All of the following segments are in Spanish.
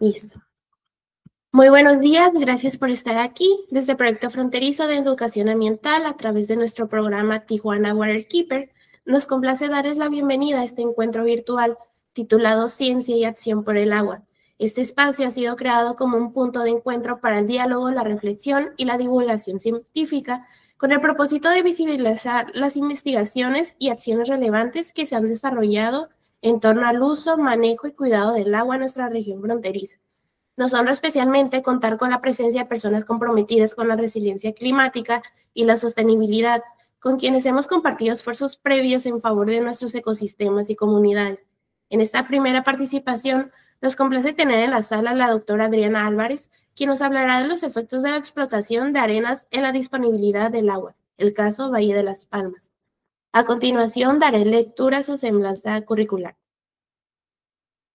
Listo. Muy buenos días, gracias por estar aquí desde el Proyecto Fronterizo de Educación Ambiental a través de nuestro programa Tijuana Waterkeeper. Nos complace darles la bienvenida a este encuentro virtual titulado Ciencia y Acción por el Agua. Este espacio ha sido creado como un punto de encuentro para el diálogo, la reflexión y la divulgación científica, con el propósito de visibilizar las investigaciones y acciones relevantes que se han desarrollado en torno al uso, manejo y cuidado del agua en nuestra región fronteriza. Nos honra especialmente contar con la presencia de personas comprometidas con la resiliencia climática y la sostenibilidad, con quienes hemos compartido esfuerzos previos en favor de nuestros ecosistemas y comunidades. En esta primera participación, nos complace tener en la sala a la doctora Adriana Álvarez, quien nos hablará de los efectos de la explotación de arenas en la disponibilidad del agua, el caso Valle de las Palmas. A continuación, daré lectura a su semblanza curricular.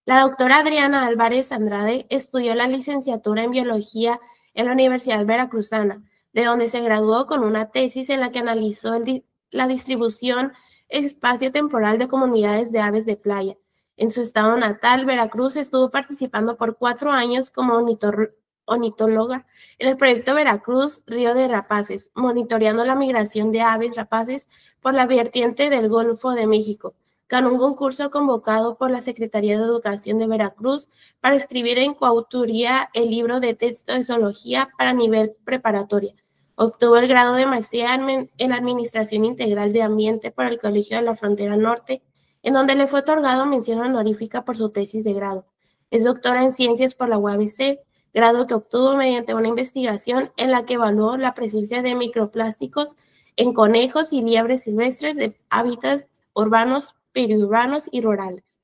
La doctora Adriana Álvarez Andrade estudió la licenciatura en Biología en la Universidad Veracruzana, de donde se graduó con una tesis en la que analizó la distribución espacio-temporal de comunidades de aves de playa. En su estado natal, Veracruz, estuvo participando por 4 años como ornitóloga en el proyecto Veracruz Río de Rapaces, monitoreando la migración de aves rapaces por la vertiente del Golfo de México. Ganó un concurso convocado por la Secretaría de Educación de Veracruz para escribir en coautoría el libro de texto de zoología para nivel preparatoria. Obtuvo el grado de maestría en Administración Integral de Ambiente por el Colegio de la Frontera Norte, en donde le fue otorgado mención honorífica por su tesis de grado. Es doctora en Ciencias por la UABC, grado que obtuvo mediante una investigación en la que evaluó la presencia de microplásticos en conejos y liebres silvestres de hábitats urbanos, periurbanos y rurales.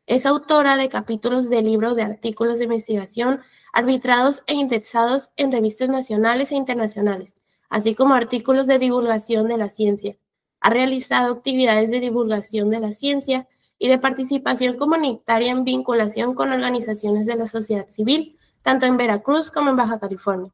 Es autora de capítulos de libros de artículos de investigación arbitrados e indexados en revistas nacionales e internacionales, así como artículos de divulgación de la ciencia. Ha realizado actividades de divulgación de la ciencia y de participación comunitaria en vinculación con organizaciones de la sociedad civil, tanto en Veracruz como en Baja California.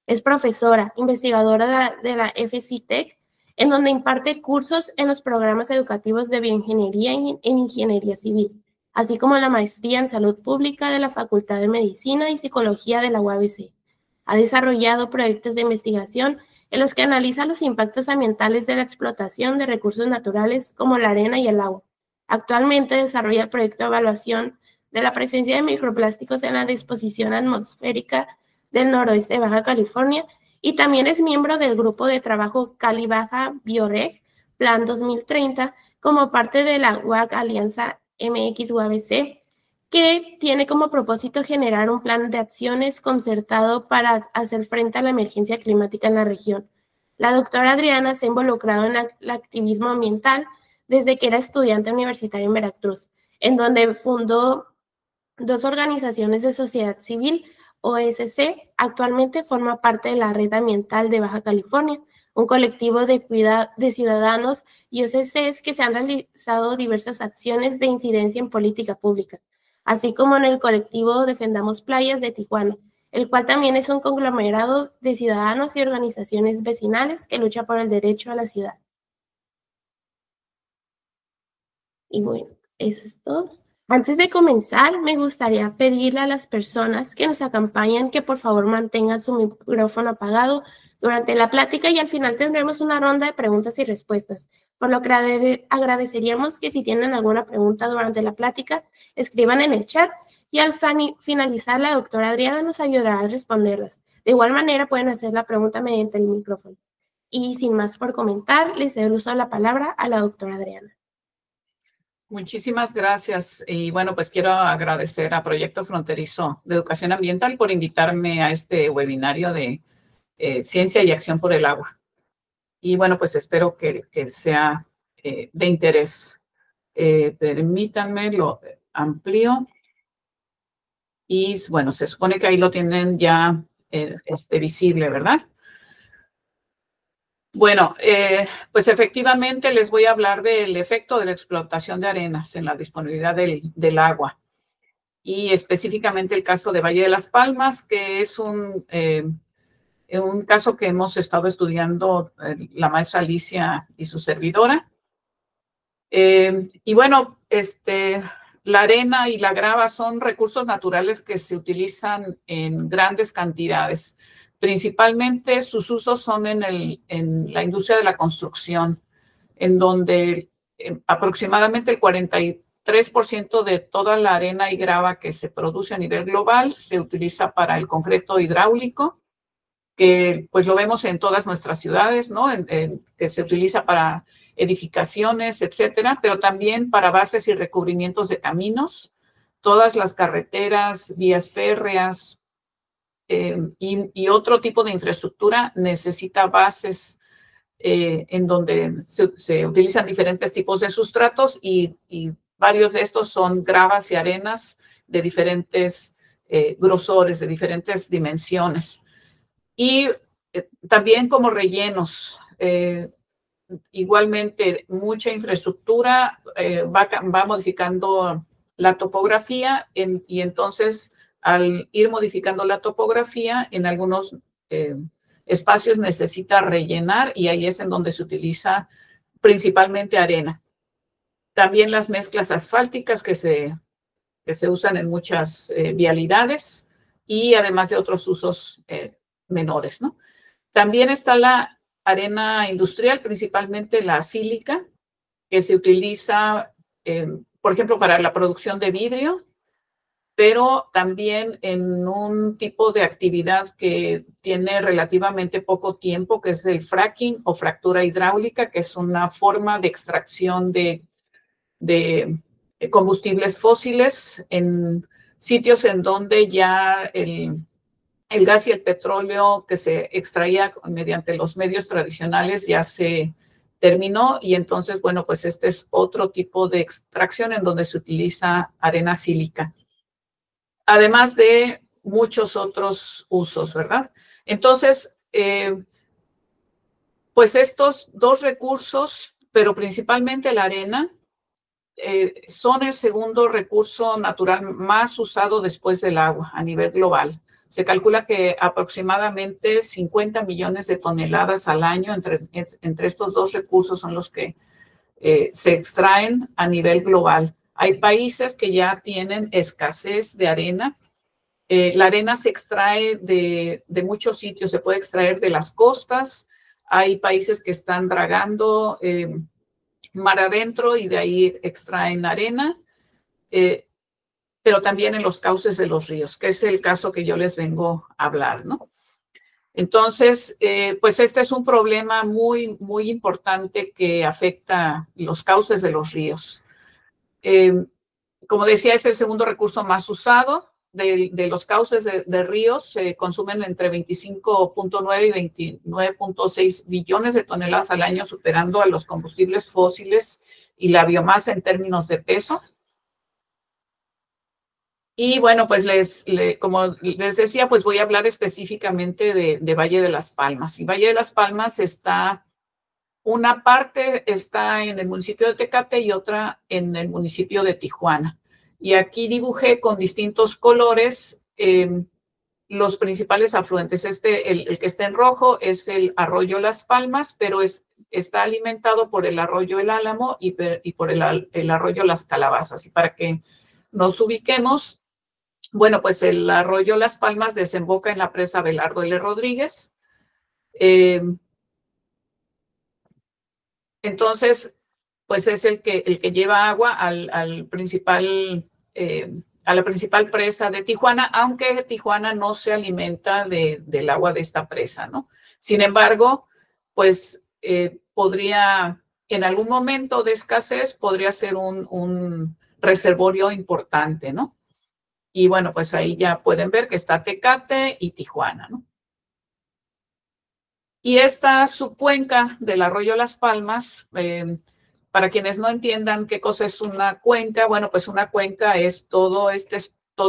Es profesora, investigadora de la FCTEC, en donde imparte cursos en los programas educativos de bioingeniería en ingeniería civil, así como la maestría en salud pública de la Facultad de Medicina y Psicología de la UABC. Ha desarrollado proyectos de investigación en los que analiza los impactos ambientales de la explotación de recursos naturales como la arena y el agua. Actualmente desarrolla el proyecto de evaluación de la presencia de microplásticos en la disposición atmosférica del noroeste de Baja California, y también es miembro del grupo de trabajo Cali Baja Bioreg Plan 2030 como parte de la UAC Alianza MX-UABC, que tiene como propósito generar un plan de acciones concertado para hacer frente a la emergencia climática en la región. La doctora Adriana se ha involucrado en el activismo ambiental desde que era estudiante universitaria en Veracruz, en donde fundó 2 organizaciones de sociedad civil. OSC actualmente forma parte de la Red Ambiental de Baja California, un colectivo de ciudadanos y OSCs que se han realizado diversas acciones de incidencia en política pública, así como en el colectivo Defendamos Playas de Tijuana, el cual también es un conglomerado de ciudadanos y organizaciones vecinales que lucha por el derecho a la ciudad. Y bueno, eso es todo. Antes de comenzar, me gustaría pedirle a las personas que nos acompañan que por favor mantengan su micrófono apagado durante la plática, y al final tendremos una ronda de preguntas y respuestas, por lo que agradeceríamos que si tienen alguna pregunta durante la plática, escriban en el chat y al finalizar la doctora Adriana nos ayudará a responderlas. De igual manera pueden hacer la pregunta mediante el micrófono. Y sin más por comentar, les cedo el uso de la palabra a la doctora Adriana. Muchísimas gracias. Y bueno, pues quiero agradecer a Proyecto Fronterizo de Educación Ambiental por invitarme a este webinario de Ciencia y Acción por el Agua. Y bueno, pues espero que sea de interés. Permítanme, lo amplío. Y bueno, se supone que ahí lo tienen ya visible, ¿verdad? Bueno, pues efectivamente les voy a hablar del efecto de la explotación de arenas en la disponibilidad del agua, y específicamente el caso de Valle de las Palmas, que es un caso que hemos estado estudiando la maestra Alicia y su servidora. Y bueno, la arena y la grava son recursos naturales que se utilizan en grandes cantidades. Principalmente sus usos son en la industria de la construcción, en donde aproximadamente el 43% de toda la arena y grava que se produce a nivel global se utiliza para el concreto hidráulico, que pues lo vemos en todas nuestras ciudades, ¿no? Que se utiliza para edificaciones, etcétera, pero también para bases y recubrimientos de caminos, todas las carreteras, vías férreas y otro tipo de infraestructura necesita bases en donde se utilizan diferentes tipos de sustratos y varios de estos son gravas y arenas de diferentes grosores, de diferentes dimensiones. Y también como rellenos, igualmente mucha infraestructura va modificando la topografía y entonces al ir modificando la topografía en algunos espacios necesita rellenar y ahí es en donde se utiliza principalmente arena. También las mezclas asfálticas que se usan en muchas vialidades y además de otros usos menores, ¿no? También está la arena industrial, principalmente la sílica, que se utiliza, por ejemplo, para la producción de vidrio, pero también en un tipo de actividad que tiene relativamente poco tiempo, que es el fracking o fractura hidráulica, que es una forma de extracción de combustibles fósiles en sitios en donde ya el gas y el petróleo que se extraía mediante los medios tradicionales ya se terminó y entonces, bueno, pues este es otro tipo de extracción en donde se utiliza arena sílica. Además de muchos otros usos, ¿verdad? Entonces, pues estos dos recursos, pero principalmente la arena, son el segundo recurso natural más usado después del agua a nivel global. Se calcula que aproximadamente 50 millones de toneladas al año entre estos dos recursos son los que se extraen a nivel global. Hay países que ya tienen escasez de arena. La arena se extrae de muchos sitios, se puede extraer de las costas. Hay países que están dragando mar adentro y de ahí extraen arena, pero también en los cauces de los ríos, que es el caso que yo les vengo a hablar, ¿no? Entonces, pues este es un problema muy, muy importante que afecta los cauces de los ríos. Como decía, es el segundo recurso más usado. De los cauces de ríos se consumen entre 25.9 y 29.6 billones de toneladas al año, superando a los combustibles fósiles y la biomasa en términos de peso. Y bueno, pues como les decía, pues voy a hablar específicamente de Valle de las Palmas. Y Valle de las Palmas una parte está en el municipio de Tecate y otra en el municipio de Tijuana. Y aquí dibujé con distintos colores los principales afluentes. El que está en rojo es el arroyo Las Palmas, pero está alimentado por el arroyo El Álamo y por el arroyo Las Calabazas. Y para que nos ubiquemos, bueno, pues el arroyo Las Palmas desemboca en la presa Belardo L. Rodríguez. Entonces, pues es el que lleva agua a la principal presa de Tijuana, aunque Tijuana no se alimenta del agua de esta presa, ¿no? Sin embargo, pues podría, en algún momento de escasez, podría ser un reservorio importante, ¿no? Y bueno, pues ahí ya pueden ver que está Tecate y Tijuana, ¿no? Y esta subcuenca del arroyo Las Palmas, para quienes no entiendan qué cosa es una cuenca, bueno, pues una cuenca es todo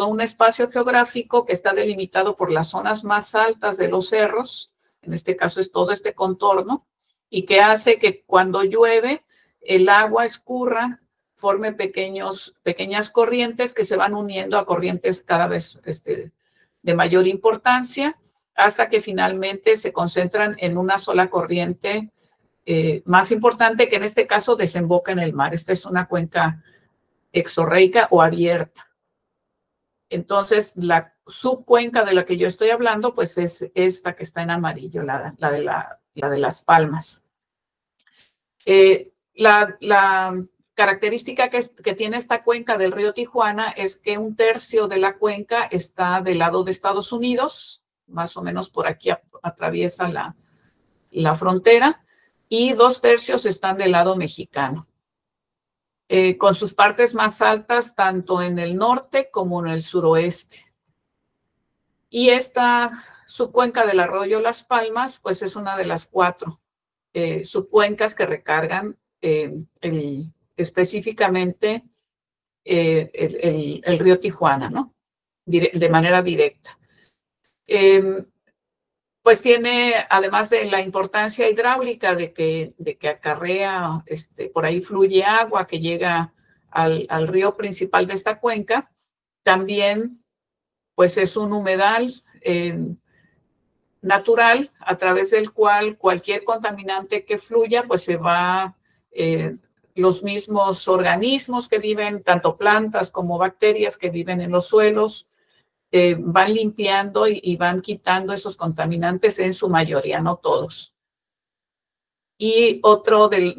un espacio geográfico que está delimitado por las zonas más altas de los cerros, en este caso es todo este contorno, y que hace que cuando llueve el agua escurra, forme pequeñas corrientes que se van uniendo a corrientes cada vez de mayor importancia, hasta que finalmente se concentran en una sola corriente más importante, que en este caso desemboca en el mar. Esta es una cuenca exorreica o abierta. Entonces, la subcuenca de la que yo estoy hablando, pues es esta que está en amarillo, la de Las Palmas. La característica que tiene esta cuenca del río Tijuana es que 1/3 de la cuenca está del lado de Estados Unidos, más o menos por aquí atraviesa la frontera, y 2/3 están del lado mexicano, con sus partes más altas tanto en el norte como en el suroeste. Y esta subcuenca del arroyo Las Palmas, pues es una de las 4 subcuencas que recargan específicamente el río Tijuana, ¿no? De manera directa. Pues tiene, además de la importancia hidráulica de que acarrea, por ahí fluye agua que llega al río principal de esta cuenca, también pues es un humedal natural a través del cual cualquier contaminante que fluya, pues se va, los mismos organismos que viven, tanto plantas como bacterias que viven en los suelos, van limpiando y van quitando esos contaminantes en su mayoría, no todos. Y otro de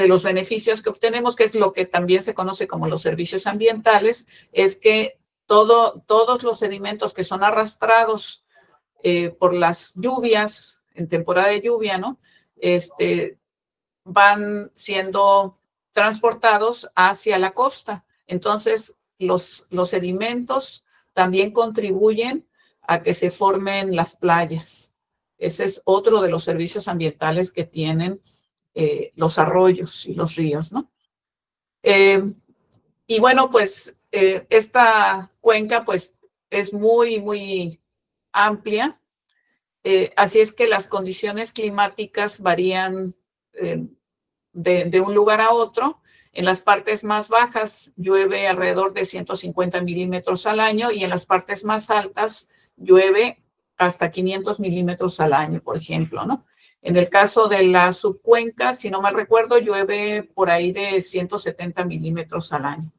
los beneficios que obtenemos, que es lo que también se conoce como los servicios ambientales, es que todos los sedimentos que son arrastrados por las lluvias, en temporada de lluvia, ¿no? Van siendo transportados hacia la costa. Entonces, los sedimentos también contribuyen a que se formen las playas. Ese es otro de los servicios ambientales que tienen los arroyos y los ríos, ¿no? Y bueno, pues esta cuenca pues es muy, muy amplia. Así es que las condiciones climáticas varían de un lugar a otro. En las partes más bajas llueve alrededor de 150 milímetros al año y en las partes más altas llueve hasta 500 milímetros al año, por ejemplo, ¿no? En el caso de la subcuenca, si no mal recuerdo, llueve por ahí de 170 milímetros al año.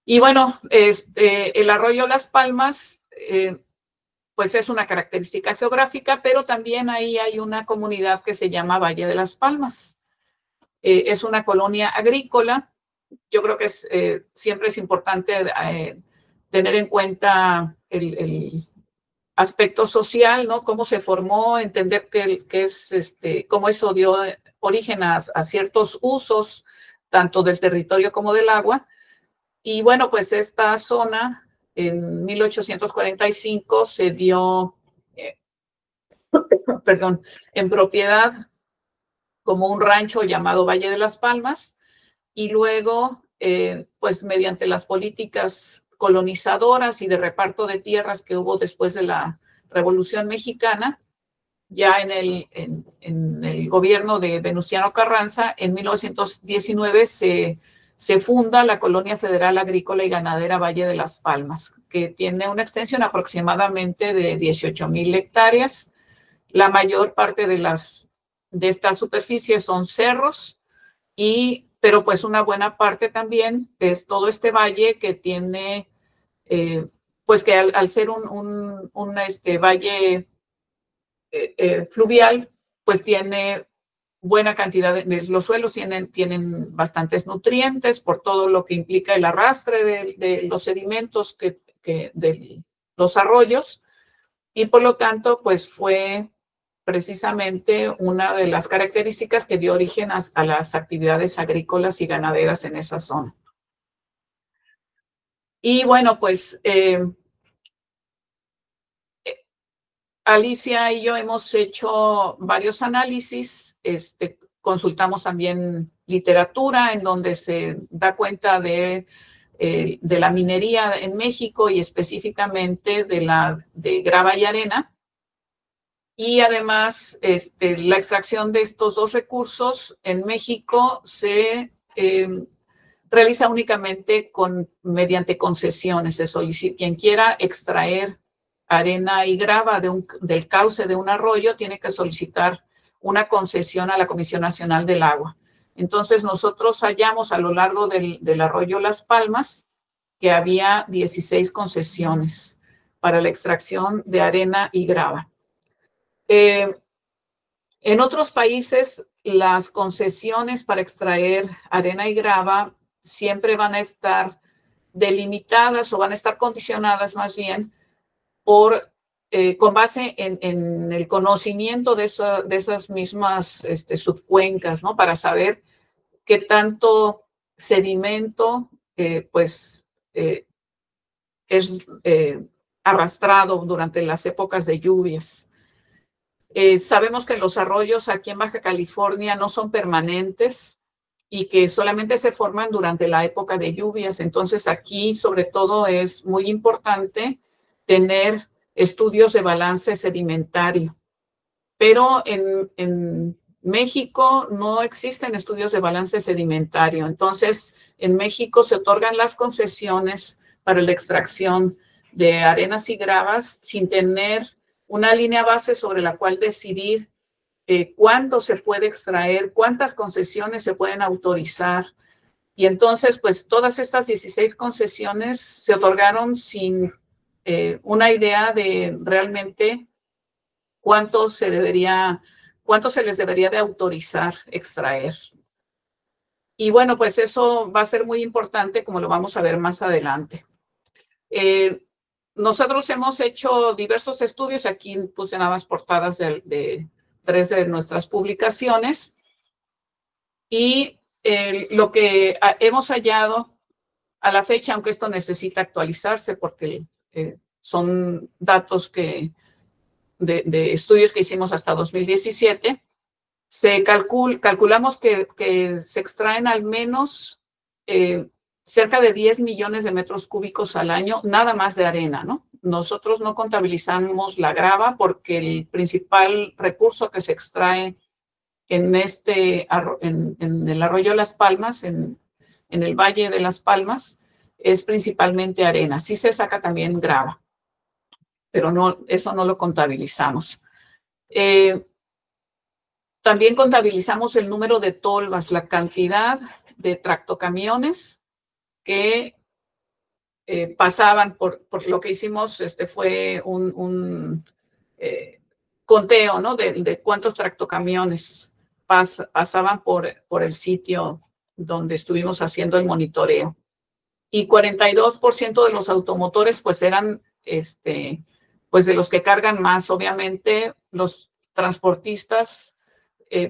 Y bueno, el arroyo Las Palmas, pues es una característica geográfica, pero también ahí hay una comunidad que se llama Valle de Las Palmas. Es una colonia agrícola. Yo creo que siempre es importante tener en cuenta el aspecto social, ¿no? Cómo se formó, entender cómo eso dio origen a ciertos usos, tanto del territorio como del agua. Y bueno, pues esta zona en 1845 se dio, en propiedad como un rancho llamado Valle de las Palmas, y luego, pues mediante las políticas colonizadoras y de reparto de tierras que hubo después de la Revolución Mexicana, ya en el gobierno de Venustiano Carranza, en 1919 se funda la Colonia Federal Agrícola y Ganadera Valle de las Palmas, que tiene una extensión aproximadamente de 18,000 hectáreas. La mayor parte de esta superficie son cerros, pero pues una buena parte también es todo este valle que tiene, pues que al ser un valle fluvial, pues tiene buena cantidad los suelos tienen bastantes nutrientes por todo lo que implica el arrastre de los sedimentos de los arroyos, y por lo tanto, pues fue precisamente una de las características que dio origen a las actividades agrícolas y ganaderas en esa zona. Y bueno, pues Alicia y yo hemos hecho varios análisis, consultamos también literatura en donde se da cuenta de la minería en México y específicamente de grava y arena. Y además, la extracción de estos dos recursos en México se realiza únicamente mediante concesiones. Se solicita, quien quiera extraer arena y grava del cauce de un arroyo tiene que solicitar una concesión a la Comisión Nacional del Agua. Entonces nosotros hallamos a lo largo del arroyo Las Palmas que había 16 concesiones para la extracción de arena y grava. En otros países, las concesiones para extraer arena y grava siempre van a estar delimitadas o van a estar condicionadas más bien con base en el conocimiento de esas mismas subcuencas, ¿no? Para saber qué tanto sedimento es arrastrado durante las épocas de lluvias. Sabemos que los arroyos aquí en Baja California no son permanentes y que solamente se forman durante la época de lluvias. Entonces aquí sobre todo es muy importante tener estudios de balance sedimentario. Pero en México no existen estudios de balance sedimentario. Entonces en México se otorgan las concesiones para la extracción de arenas y gravas sin tener una línea base sobre la cual decidir cuánto se puede extraer, cuántas concesiones se pueden autorizar. Y entonces, pues todas estas 16 concesiones se otorgaron sin una idea de realmente cuánto se les debería de autorizar extraer. Y bueno, pues eso va a ser muy importante, como lo vamos a ver más adelante. Nosotros hemos hecho diversos estudios, aquí puse nada más portadas de 3 de nuestras publicaciones, y lo que hemos hallado a la fecha, aunque esto necesita actualizarse porque son datos de estudios que hicimos hasta 2017, calculamos que se extraen al menos cerca de 10 millones de metros cúbicos al año, nada más de arena, ¿no? Nosotros no contabilizamos la grava porque el principal recurso que se extrae en el arroyo Las Palmas, en el Valle de Las Palmas, es principalmente arena. Sí se saca también grava, pero no, eso no lo contabilizamos. También contabilizamos el número de tolvas, la cantidad de tractocamiones que pasaban por lo que hicimos, fue un conteo, ¿no? De cuántos tractocamiones pasaban por el sitio donde estuvimos haciendo el monitoreo. Y 42% de los automotores, pues eran, pues de los que cargan más. Obviamente, los transportistas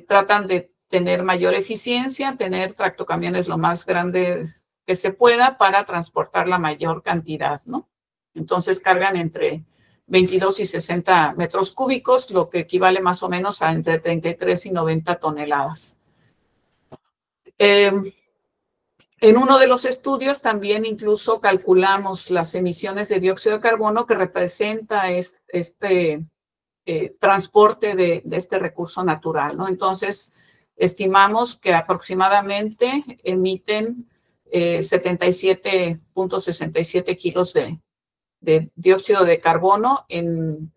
tratan de tener mayor eficiencia, tener tractocamiones lo más grandes que se pueda para transportar la mayor cantidad, ¿no? Entonces cargan entre 22 y 60 metros cúbicos, lo que equivale más o menos a entre 33 y 90 toneladas. En uno de los estudios también incluso calculamos las emisiones de dióxido de carbono que representa este transporte de este recurso natural, ¿no? Entonces, estimamos que aproximadamente emiten 77.67 kilos de dióxido de carbono en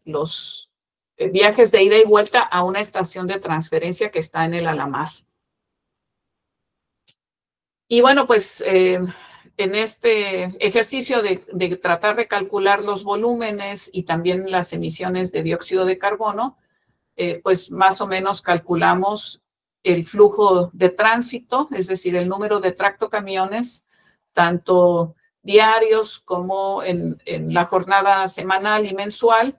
los viajes de ida y vuelta a una estación de transferencia que está en el Alamar. Y bueno, pues en este ejercicio de tratar de calcular los volúmenes y también las emisiones de dióxido de carbono, pues más o menos calculamos el flujo de tránsito, es decir, el número de tractocamiones, tanto diarios como en la jornada semanal y mensual.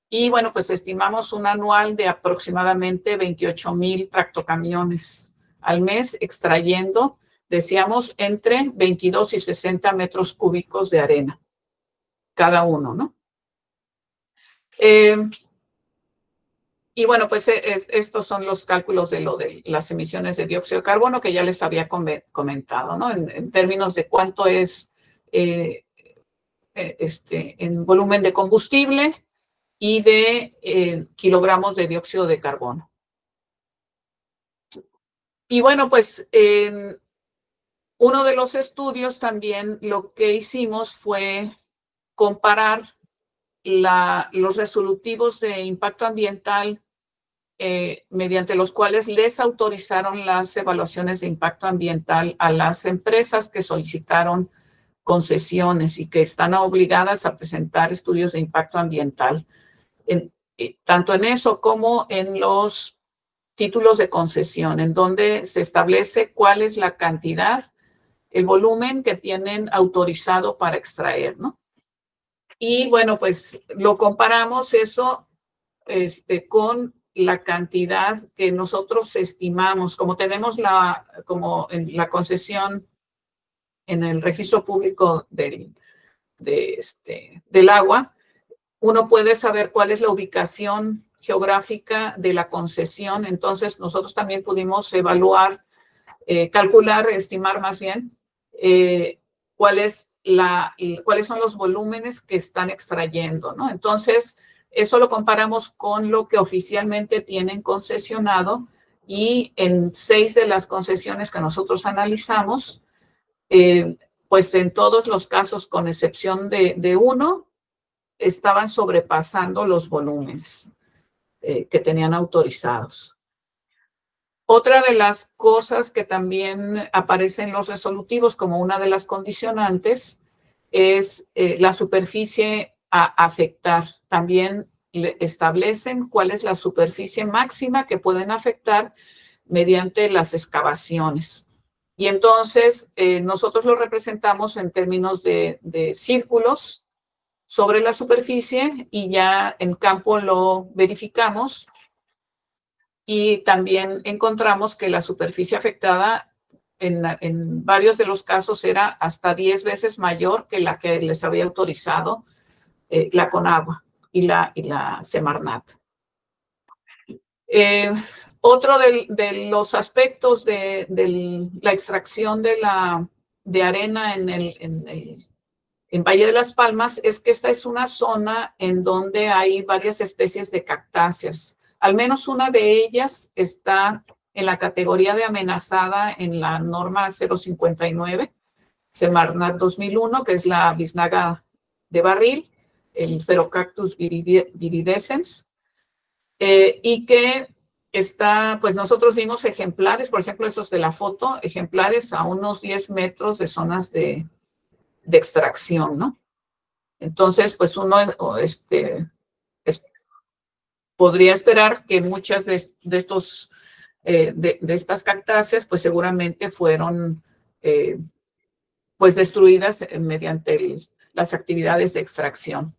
Y bueno, pues estimamos un anual de aproximadamente 28,000 tractocamiones al mes extrayendo, decíamos, entre 22 y 60 metros cúbicos de arena, cada uno, ¿no? Y bueno, pues estos son los cálculos de las emisiones de dióxido de carbono que ya les había comentado, ¿no? En términos de cuánto es en volumen de combustible y de kilogramos de dióxido de carbono. Y bueno, pues en uno de los estudios también lo que hicimos fue comparar los resolutivos de impacto ambiental mediante los cuales les autorizaron las evaluaciones de impacto ambiental a las empresas que solicitaron concesiones y que están obligadas a presentar estudios de impacto ambiental, tanto en eso como en los títulos de concesión, en donde se establece cuál es la cantidad, el volumen que tienen autorizado para extraer, ¿no? Y bueno, pues lo comparamos eso con la cantidad que nosotros estimamos, como tenemos como en la concesión en el registro público del agua, uno puede saber cuál es la ubicación geográfica de la concesión. Entonces, nosotros también pudimos evaluar, calcular, estimar más bien, cuáles son los volúmenes que están extrayendo, ¿no? Entonces, eso lo comparamos con lo que oficialmente tienen concesionado, y en 6 de las concesiones que nosotros analizamos, pues en todos los casos, con excepción de uno, estaban sobrepasando los volúmenes que tenían autorizados. Otra de las cosas que también aparece en los resolutivos como una de las condicionantes es la superficie a afectar. También establecen cuál es la superficie máxima que pueden afectar mediante las excavaciones. Y entonces nosotros lo representamos en términos de círculos sobre la superficie, y ya en campo lo verificamos y también encontramos que la superficie afectada en varios de los casos era hasta 10 veces mayor que la que les había autorizado la CONAGUA y la Semarnat. Otro de los aspectos de la extracción de arena en Valle de las Palmas es que esta es una zona en donde hay varias especies de cactáceas. Al menos una de ellas está en la categoría de amenazada en la norma 059, Semarnat 2001, que es la biznaga de barril, el Pherocactus viridescens, y que está, pues nosotros vimos ejemplares, por ejemplo, esos de la foto, ejemplares a unos 10 metros de zonas de extracción, ¿no? Entonces, pues uno podría esperar que muchas de estas cactáceas, pues seguramente fueron pues destruidas mediante las actividades de extracción.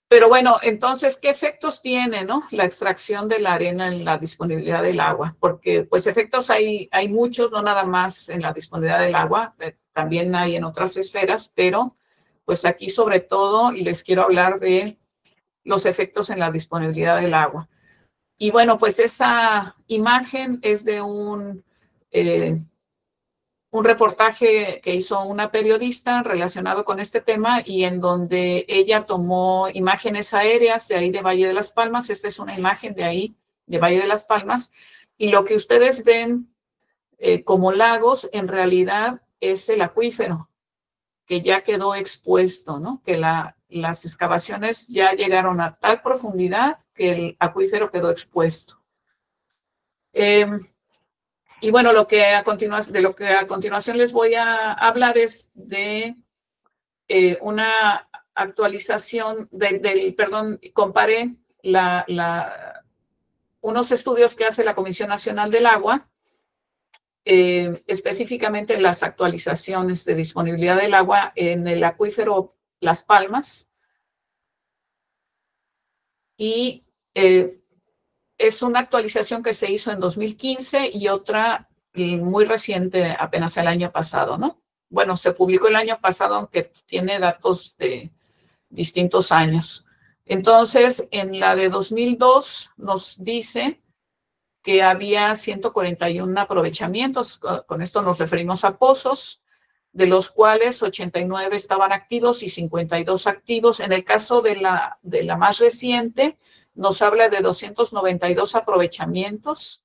Pero bueno, entonces, ¿qué efectos tiene, no, la extracción de la arena en la disponibilidad del agua? Porque pues efectos hay muchos, no nada más en la disponibilidad del agua, también hay en otras esferas, pero pues aquí sobre todo les quiero hablar de los efectos en la disponibilidad del agua. Y bueno, pues esa imagen es de un reportaje que hizo una periodista relacionado con este tema, y en donde ella tomó imágenes aéreas de ahí de Valle de las Palmas. Esta es una imagen de ahí, de Valle de las Palmas, y lo que ustedes ven como lagos en realidad es el acuífero, que ya quedó expuesto, ¿no? Que las excavaciones ya llegaron a tal profundidad que el acuífero quedó expuesto. Y bueno, de lo que a continuación les voy a hablar es de una actualización comparé unos estudios que hace la Comisión Nacional del Agua, específicamente las actualizaciones de disponibilidad del agua en el acuífero Las Palmas. Y es una actualización que se hizo en 2015 y otra muy reciente, apenas el año pasado, ¿no? Bueno, se publicó el año pasado, aunque tiene datos de distintos años. Entonces, en la de 2002 nos dice que había 141 aprovechamientos. Con esto nos referimos a pozos, de los cuales 89 estaban activos y 52 activos. En el caso de la más reciente, nos habla de 292 aprovechamientos,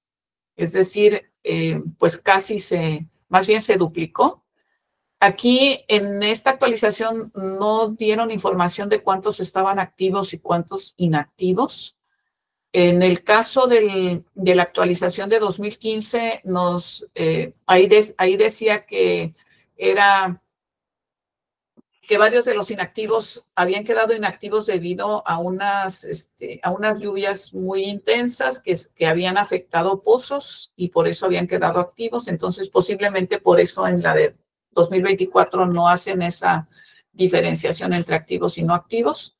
es decir, pues casi más bien se duplicó. Aquí en esta actualización no dieron información de cuántos estaban activos y cuántos inactivos. En el caso de la actualización de 2015, ahí decía que varios de los inactivos habían quedado inactivos debido a unas lluvias muy intensas que habían afectado pozos y por eso habían quedado activos. Entonces, posiblemente por eso en la de 2024 no hacen esa diferenciación entre activos y no activos.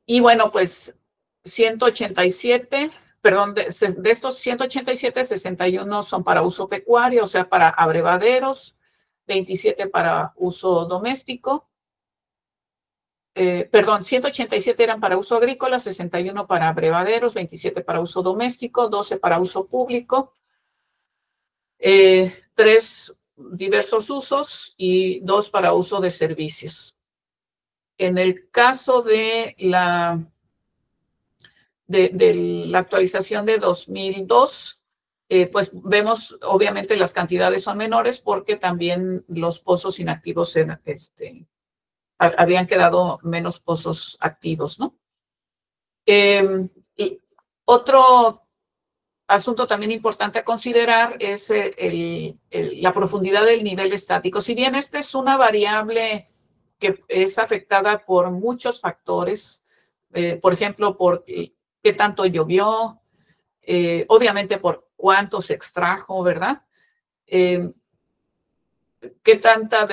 Y bueno, pues 187, perdón, de estos 187, 61 son para uso pecuario, o sea, para abrevaderos, 27 para uso doméstico. Perdón, 187 eran para uso agrícola, 61 para abrevaderos, 27 para uso doméstico, 12 para uso público, 3 diversos usos y 2 para uso de servicios. En el caso de la actualización de 2002, pues vemos obviamente las cantidades son menores porque también los pozos inactivos habían quedado menos pozos activos, ¿no? Y otro asunto también importante a considerar es la profundidad del nivel estático. Si bien esta es una variable que es afectada por muchos factores, por ejemplo, por qué tanto llovió, obviamente por cuánto se extrajo, ¿verdad? Qué tanta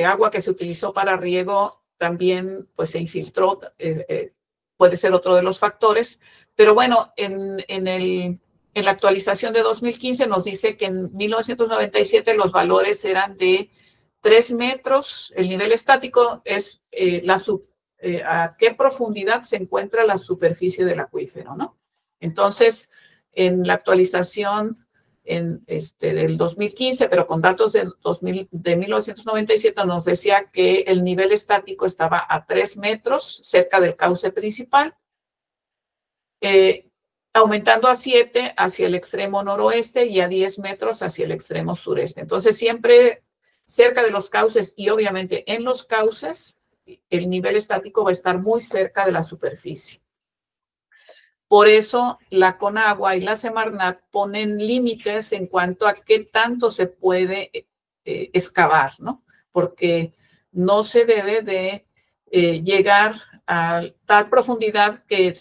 agua que se utilizó para riego también pues se infiltró, puede ser otro de los factores, pero bueno, en la actualización de 2015 nos dice que en 1997 los valores eran de 3 metros, el nivel estático es a qué profundidad se encuentra la superficie del acuífero, ¿no? Entonces, en la actualización del 2015, pero con datos de 1997, nos decía que el nivel estático estaba a 3 metros cerca del cauce principal, aumentando a 7 hacia el extremo noroeste y a 10 metros hacia el extremo sureste. Entonces, siempre cerca de los cauces y obviamente en los cauces, el nivel estático va a estar muy cerca de la superficie. Por eso la Conagua y la Semarnat ponen límites en cuanto a qué tanto se puede excavar, ¿no? Porque no se debe de llegar a tal profundidad que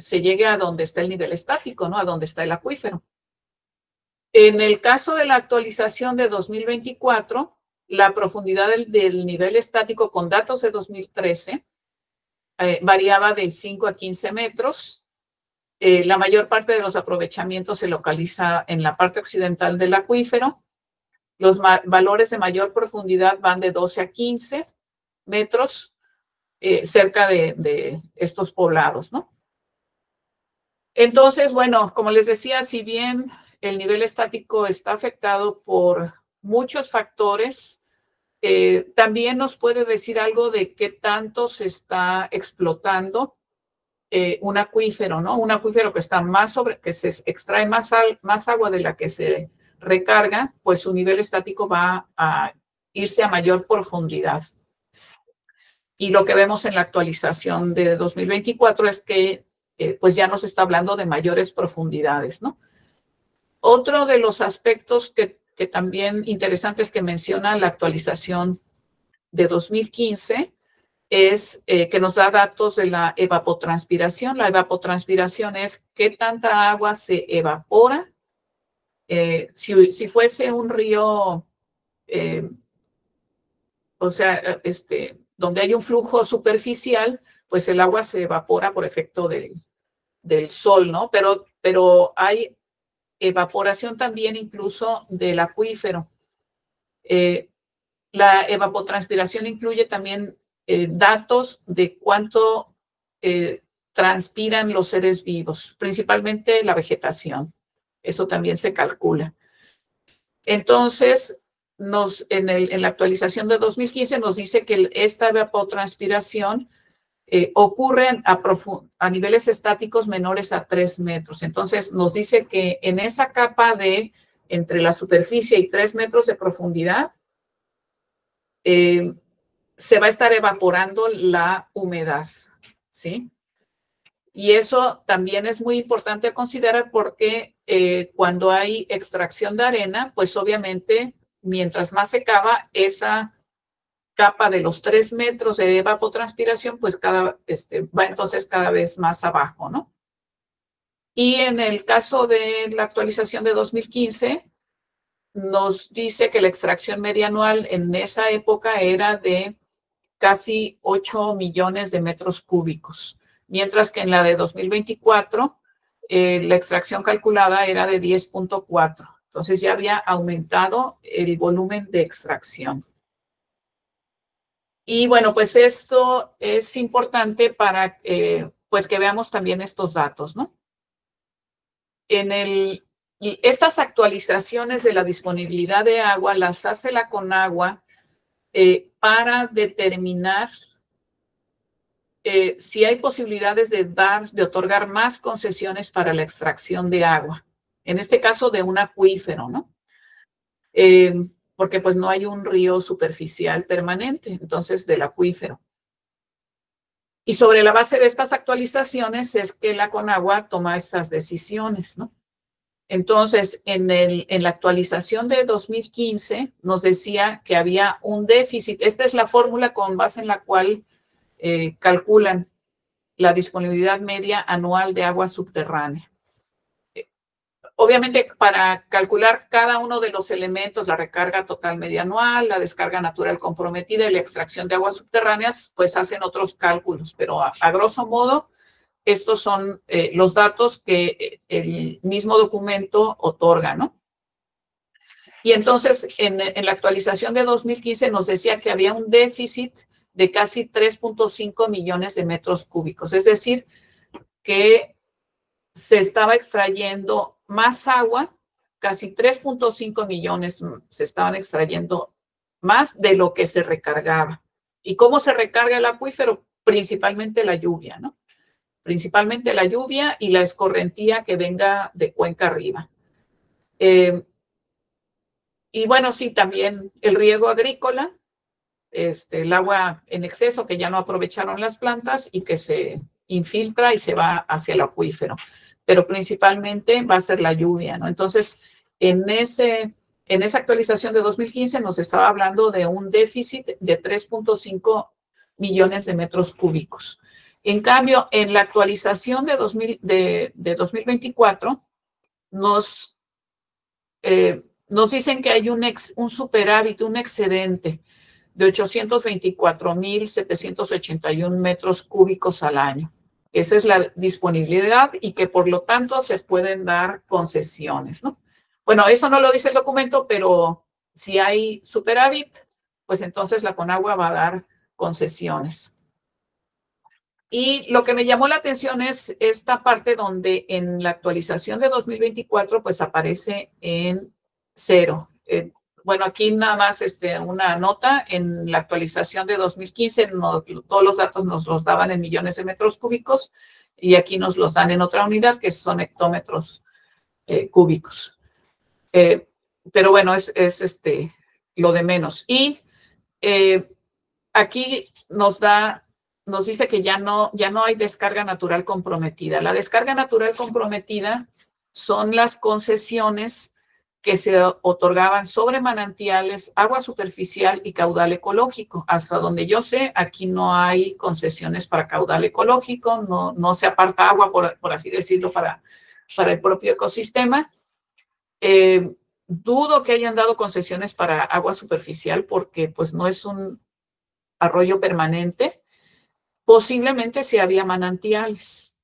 se llegue a donde está el nivel estático, ¿no? A donde está el acuífero. En el caso de la actualización de 2024, la profundidad del nivel estático con datos de 2013 variaba de 5 a 15 metros. La mayor parte de los aprovechamientos se localiza en la parte occidental del acuífero. Los valores de mayor profundidad van de 12 a 15 metros cerca de estos poblados, ¿no? Entonces, bueno, como les decía, si bien el nivel estático está afectado por muchos factores, también nos puede decir algo de qué tanto se está explotando un acuífero, ¿no? Un acuífero que está que se extrae más agua de la que se recarga, pues su nivel estático va a irse a mayor profundidad. Y lo que vemos en la actualización de 2024 es que pues ya nos está hablando de mayores profundidades, ¿no? Otro de los aspectos que también interesantes que menciona la actualización de 2015 es que nos da datos de la evapotranspiración. La evapotranspiración es qué tanta agua se evapora. Si fuese un río, o sea, donde hay un flujo superficial, pues el agua se evapora por efecto del sol, ¿no? Pero hay evaporación también incluso del acuífero. La evapotranspiración incluye también datos de cuánto transpiran los seres vivos, principalmente la vegetación. Eso también se calcula. Entonces, en la actualización de 2015 nos dice que esta evapotranspiración ocurre a niveles estáticos menores a 3 metros. Entonces, nos dice que en esa capa entre la superficie y 3 metros de profundidad, se va a estar evaporando la humedad, ¿sí? Y eso también es muy importante considerar porque cuando hay extracción de arena, pues obviamente mientras más se cava esa capa de los 3 metros de evapotranspiración, pues va entonces cada vez más abajo, ¿no? Y en el caso de la actualización de 2015, nos dice que la extracción media anual en esa época era de casi 8 millones de metros cúbicos, mientras que en la de 2024 la extracción calculada era de 10.4. Entonces ya había aumentado el volumen de extracción. Y bueno, pues esto es importante para pues que veamos también estos datos, ¿no? Estas actualizaciones de la disponibilidad de agua las hace la Conagua para determinar si hay posibilidades de otorgar más concesiones para la extracción de agua, en este caso de un acuífero, ¿no? Porque pues no hay un río superficial permanente, entonces del acuífero. Y sobre la base de estas actualizaciones es que la Conagua toma estas decisiones, ¿no? Entonces, en la actualización de 2015 nos decía que había un déficit. Esta es la fórmula con base en la cual calculan la disponibilidad media anual de agua subterránea. Obviamente, para calcular cada uno de los elementos, la recarga total media anual, la descarga natural comprometida y la extracción de aguas subterráneas, pues hacen otros cálculos, pero a grosso modo, estos son los datos que el mismo documento otorga, ¿no? Y entonces, en la actualización de 2015 nos decía que había un déficit de casi 3.5 millones de metros cúbicos, es decir, que se estaba extrayendo más agua, casi 3.5 millones se estaban extrayendo más de lo que se recargaba. ¿Y cómo se recarga el acuífero? Principalmente la lluvia, ¿no? Principalmente la lluvia y la escorrentía que venga de cuenca arriba. Y bueno, sí, también el riego agrícola, el agua en exceso que ya no aprovecharon las plantas y que se infiltra y se va hacia el acuífero. Pero principalmente va a ser la lluvia, ¿no? Entonces, en esa actualización de 2015 nos estaba hablando de un déficit de 3.5 millones de metros cúbicos. En cambio, en la actualización de 2024 nos dicen que hay un superávit, un excedente de 824,781 metros cúbicos al año. Esa es la disponibilidad y que por lo tanto se pueden dar concesiones, ¿no? Bueno, eso no lo dice el documento, pero si hay superávit, pues entonces la Conagua va a dar concesiones. Y lo que me llamó la atención es esta parte donde en la actualización de 2024 pues aparece en 0. Bueno, aquí nada más una nota. En la actualización de 2015 todos los datos nos los daban en millones de metros cúbicos y aquí nos los dan en otra unidad que son hectómetros cúbicos. Pero bueno, es lo de menos. Y aquí nos dice que ya no hay descarga natural comprometida. La descarga natural comprometida son las concesiones que se otorgaban sobre manantiales, agua superficial y caudal ecológico. Hasta donde yo sé, aquí no hay concesiones para caudal ecológico, no se aparta agua, por así decirlo, para el propio ecosistema. Dudo que hayan dado concesiones para agua superficial porque pues no es un arroyo permanente. Posiblemente sí había manantiales.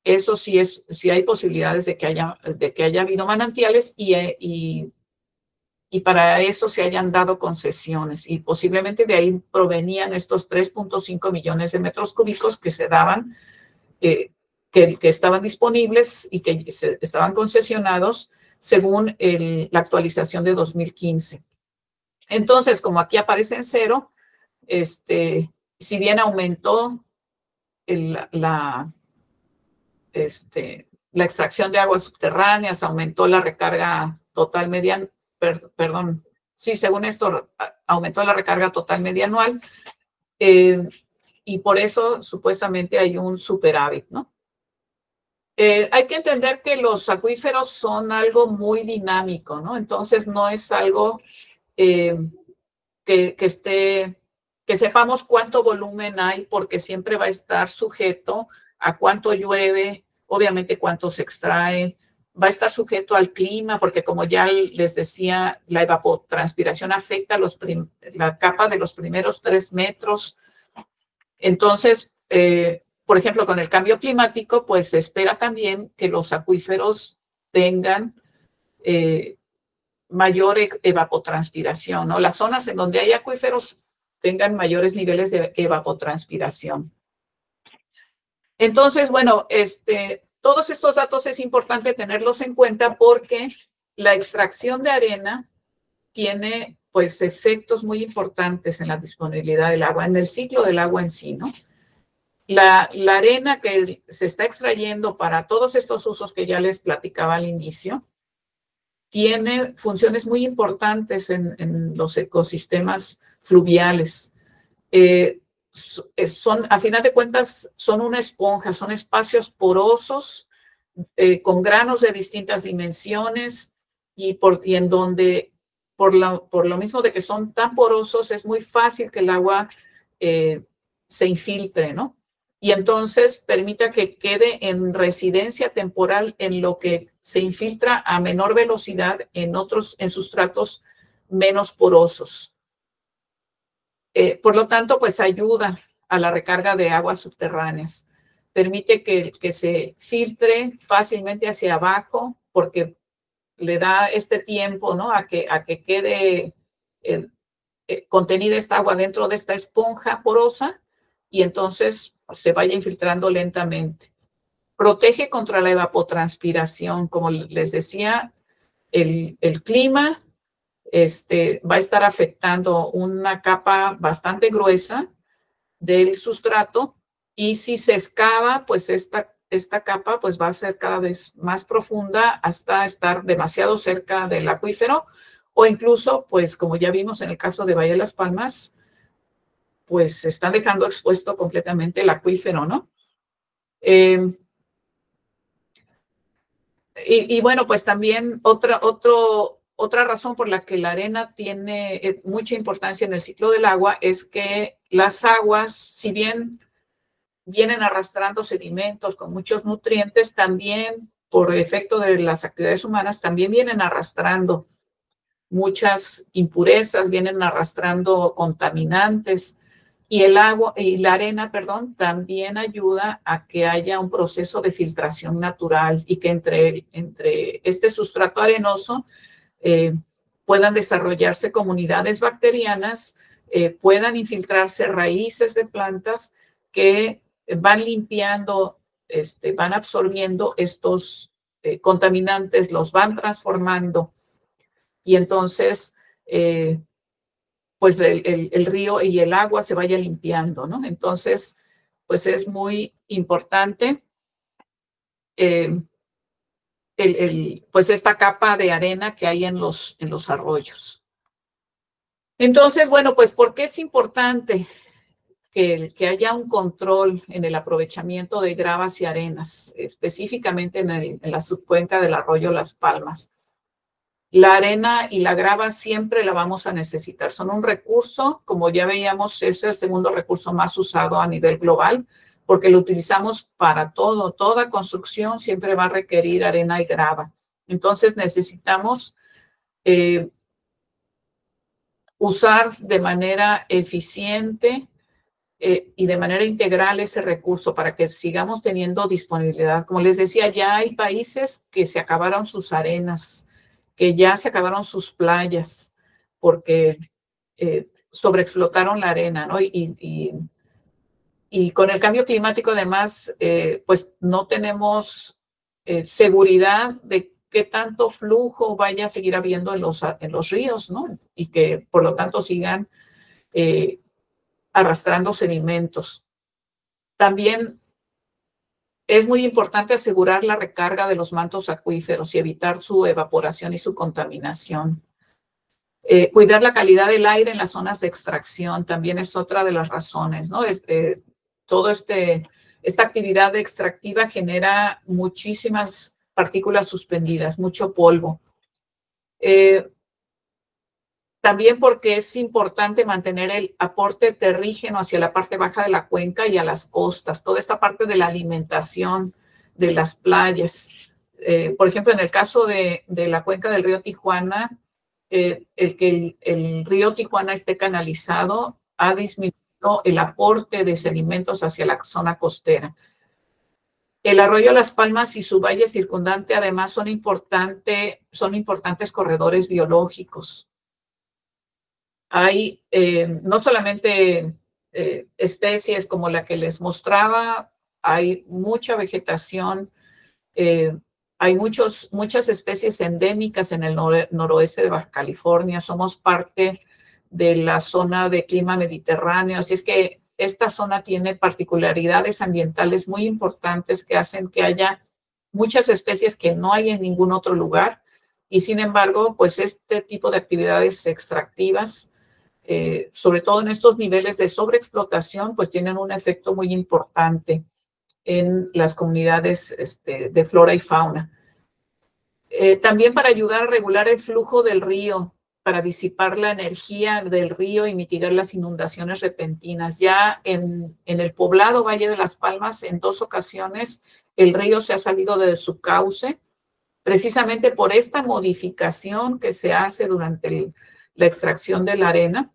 Eso sí hay posibilidades de que haya habido manantiales y para eso se hayan dado concesiones y posiblemente de ahí provenían estos 3.5 millones de metros cúbicos que se daban, que estaban disponibles y que estaban concesionados según la actualización de 2015. Entonces, como aquí aparece en 0, si bien aumentó la extracción de aguas subterráneas, aumentó la recarga total media, perdón, sí, según esto, aumentó la recarga total media anual, y por eso supuestamente hay un superávit, ¿no? Hay que entender que los acuíferos son algo muy dinámico, ¿no? Entonces no es algo que sepamos cuánto volumen hay, porque siempre va a estar sujeto a cuánto llueve, obviamente cuánto se extrae, va a estar sujeto al clima, porque como ya les decía, la evapotranspiración afecta la capa de los primeros 3 metros. Entonces, por ejemplo, con el cambio climático, pues se espera también que los acuíferos tengan mayor evapotranspiración, ¿no? Las zonas en donde hay acuíferos tengan mayores niveles de evapotranspiración. Entonces, bueno, todos estos datos es importante tenerlos en cuenta porque la extracción de arena tiene, pues, efectos muy importantes en la disponibilidad del agua, en el ciclo del agua en sí, ¿no? La arena que se está extrayendo para todos estos usos que ya les platicaba al inicio, tiene funciones muy importantes en los ecosistemas fluviales. A final de cuentas, son una esponja, son espacios porosos con granos de distintas dimensiones y en donde, por lo mismo de que son tan porosos, es muy fácil que el agua se infiltre, ¿no? Y entonces permita que quede en residencia temporal en lo que se infiltra a menor velocidad en sustratos menos porosos. Por lo tanto, pues ayuda a la recarga de aguas subterráneas. Permite que se filtre fácilmente hacia abajo porque le da este tiempo, ¿no? a que quede contenida esta agua dentro de esta esponja porosa y entonces se vaya infiltrando lentamente. Protege contra la evapotranspiración. Como les decía, el clima va a estar afectando una capa bastante gruesa del sustrato y si se excava, pues esta capa pues va a ser cada vez más profunda hasta estar demasiado cerca del acuífero o incluso, pues como ya vimos en el caso de Valle de las Palmas, pues se están dejando expuesto completamente el acuífero, ¿no? Y bueno, pues también otra razón por la que la arena tiene mucha importancia en el ciclo del agua es que las aguas, si bien vienen arrastrando sedimentos con muchos nutrientes, también por efecto de las actividades humanas, también vienen arrastrando muchas impurezas, vienen arrastrando contaminantes. Y la arena, perdón, también ayuda a que haya un proceso de filtración natural y que entre este sustrato arenoso puedan desarrollarse comunidades bacterianas, puedan infiltrarse raíces de plantas que van limpiando, van absorbiendo estos contaminantes, los van transformando y entonces pues el río y el agua se vaya limpiando, ¿no? Entonces, pues es muy importante pues esta capa de arena que hay en los arroyos. Entonces, bueno, pues ¿por qué es importante que haya un control en el aprovechamiento de gravas y arenas, específicamente en la subcuenca del arroyo Las Palmas? La arena y la grava siempre la vamos a necesitar. Son un recurso, como ya veíamos, es el segundo recurso más usado a nivel global, porque lo utilizamos para todo. Toda construcción siempre va a requerir arena y grava. Entonces necesitamos usar de manera eficiente y de manera integral ese recurso para que sigamos teniendo disponibilidad. Como les decía, ya hay países que se acabaron sus arenas, que ya se acabaron sus playas porque sobreexplotaron la arena, ¿no? Y con el cambio climático, además, pues no tenemos seguridad de qué tanto flujo vaya a seguir habiendo en los ríos, ¿no? Y que, por lo tanto, sigan arrastrando sedimentos. También es muy importante asegurar la recarga de los mantos acuíferos y evitar su evaporación y su contaminación. Cuidar la calidad del aire en las zonas de extracción también es otra de las razones, ¿no? esta actividad extractiva genera muchísimas partículas suspendidas, mucho polvo. También porque es importante mantener el aporte terrígeno hacia la parte baja de la cuenca y a las costas, toda esta parte de la alimentación de las playas. Por ejemplo, en el caso de la cuenca del río Tijuana, el que el río Tijuana esté canalizado ha disminuido el aporte de sedimentos hacia la zona costera. El arroyo Las Palmas y su valle circundante además son importantes corredores biológicos. Hay no solamente especies como la que les mostraba, hay mucha vegetación, hay muchas especies endémicas en el noroeste de Baja California. Somos parte de la zona de clima mediterráneo, así es que esta zona tiene particularidades ambientales muy importantes que hacen que haya muchas especies que no hay en ningún otro lugar, y sin embargo, pues este tipo de actividades extractivas, sobre todo en estos niveles de sobreexplotación, pues tienen un efecto muy importante en las comunidades de flora y fauna. También para ayudar a regular el flujo del río, para disipar la energía del río y mitigar las inundaciones repentinas. Ya en el poblado Valle de Las Palmas, en 2 ocasiones, el río se ha salido de su cauce, precisamente por esta modificación que se hace durante la extracción de la arena,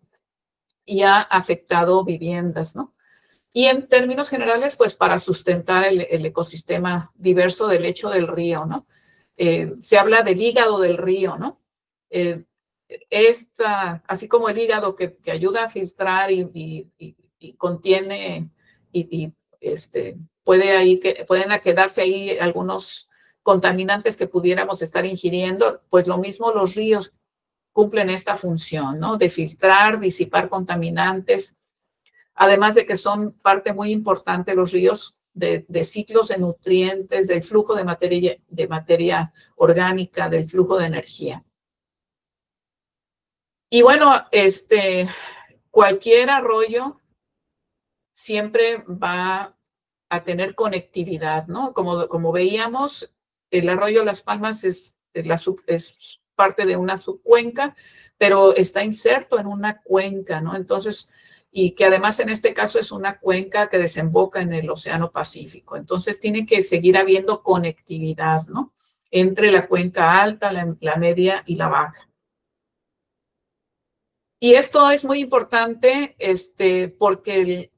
y ha afectado viviendas, ¿no? Y en términos generales, pues para sustentar el ecosistema diverso del lecho del río, ¿no? Se habla del hígado del río, ¿no? Así como el hígado que ayuda a filtrar y contiene pueden quedarse ahí algunos contaminantes que pudiéramos estar ingiriendo, pues lo mismo los ríos cumplen esta función, ¿no? De filtrar, disipar contaminantes, además de que son parte muy importante los ríos de ciclos de nutrientes, del flujo de materia orgánica, del flujo de energía. Y bueno, cualquier arroyo siempre va a tener conectividad, ¿no? Como veíamos, el arroyo Las Palmas es parte de una subcuenca, pero está inserto en una cuenca, ¿no? Entonces, y que además en este caso es una cuenca que desemboca en el Océano Pacífico. Entonces, tiene que seguir habiendo conectividad, ¿no? Entre la cuenca alta, la media y la baja. Y esto es muy importante porque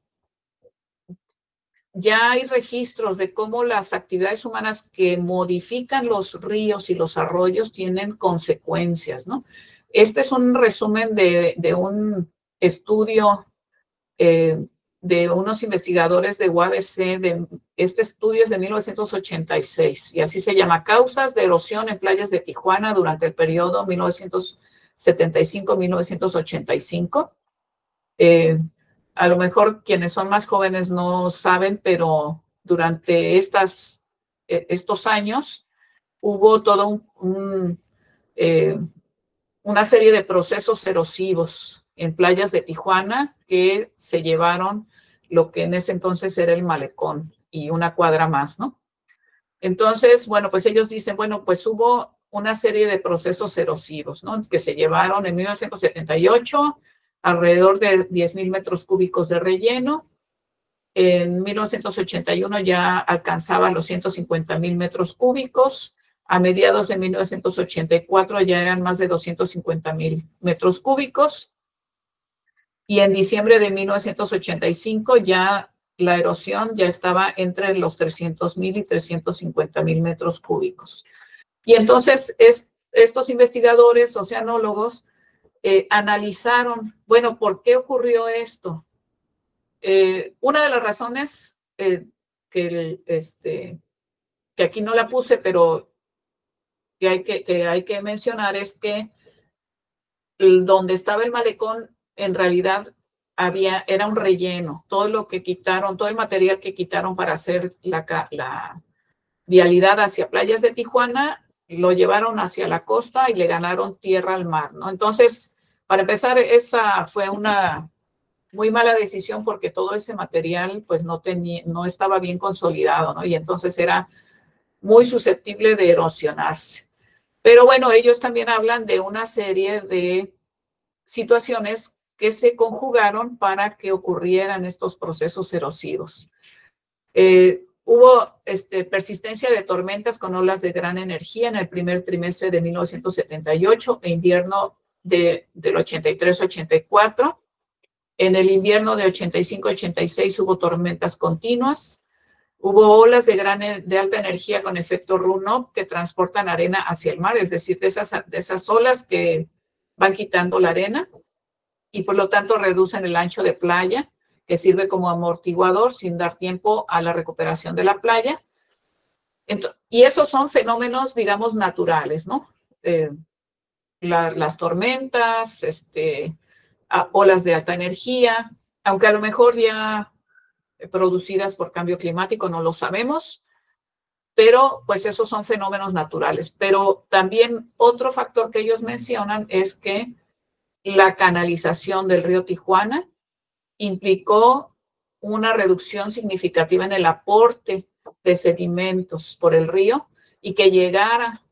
ya hay registros de cómo las actividades humanas que modifican los ríos y los arroyos tienen consecuencias, ¿no? Este es un resumen de un estudio de unos investigadores de UABC. Este estudio es de 1986 y así se llama: Causas de erosión en playas de Tijuana durante el periodo 1975-1985. A lo mejor quienes son más jóvenes no saben, pero durante estos años hubo todo una serie de procesos erosivos en playas de Tijuana que se llevaron lo que en ese entonces era el malecón y una cuadra más, ¿no? Entonces, bueno, pues ellos dicen, bueno, pues hubo una serie de procesos erosivos, ¿no? Que se llevaron en 1978 alrededor de 10,000 metros cúbicos de relleno. En 1981 ya alcanzaba los 150,000 metros cúbicos. A mediados de 1984 ya eran más de 250,000 metros cúbicos. Y en diciembre de 1985 ya la erosión ya estaba entre los 300,000 y 350,000 metros cúbicos. Y entonces estos investigadores, oceanólogos, analizaron, bueno, ¿por qué ocurrió esto? Una de las razones que aquí no la puse, pero que hay que mencionar es que donde estaba el malecón en realidad era un relleno. Todo lo que quitaron, todo el material que quitaron para hacer la vialidad hacia playas de Tijuana, lo llevaron hacia la costa y le ganaron tierra al mar, ¿no? Entonces, para empezar, esa fue una muy mala decisión porque todo ese material pues no estaba bien consolidado, ¿no? Y entonces era muy susceptible de erosionarse. Pero bueno, ellos también hablan de una serie de situaciones que se conjugaron para que ocurrieran estos procesos erosivos. Hubo persistencia de tormentas con olas de gran energía en el primer trimestre de 1978 e invierno del 83-84. En el invierno de 85-86 hubo tormentas continuas. Hubo olas de alta energía con efecto run-up que transportan arena hacia el mar, es decir, de esas olas que van quitando la arena y por lo tanto reducen el ancho de playa, que sirve como amortiguador sin dar tiempo a la recuperación de la playa. Y esos son fenómenos, digamos, naturales, ¿no? Las tormentas, olas de alta energía, aunque a lo mejor ya producidas por cambio climático, no lo sabemos, pero pues esos son fenómenos naturales. Pero también otro factor que ellos mencionan es que la canalización del río Tijuana implicó una reducción significativa en el aporte de sedimentos por el río y que llegara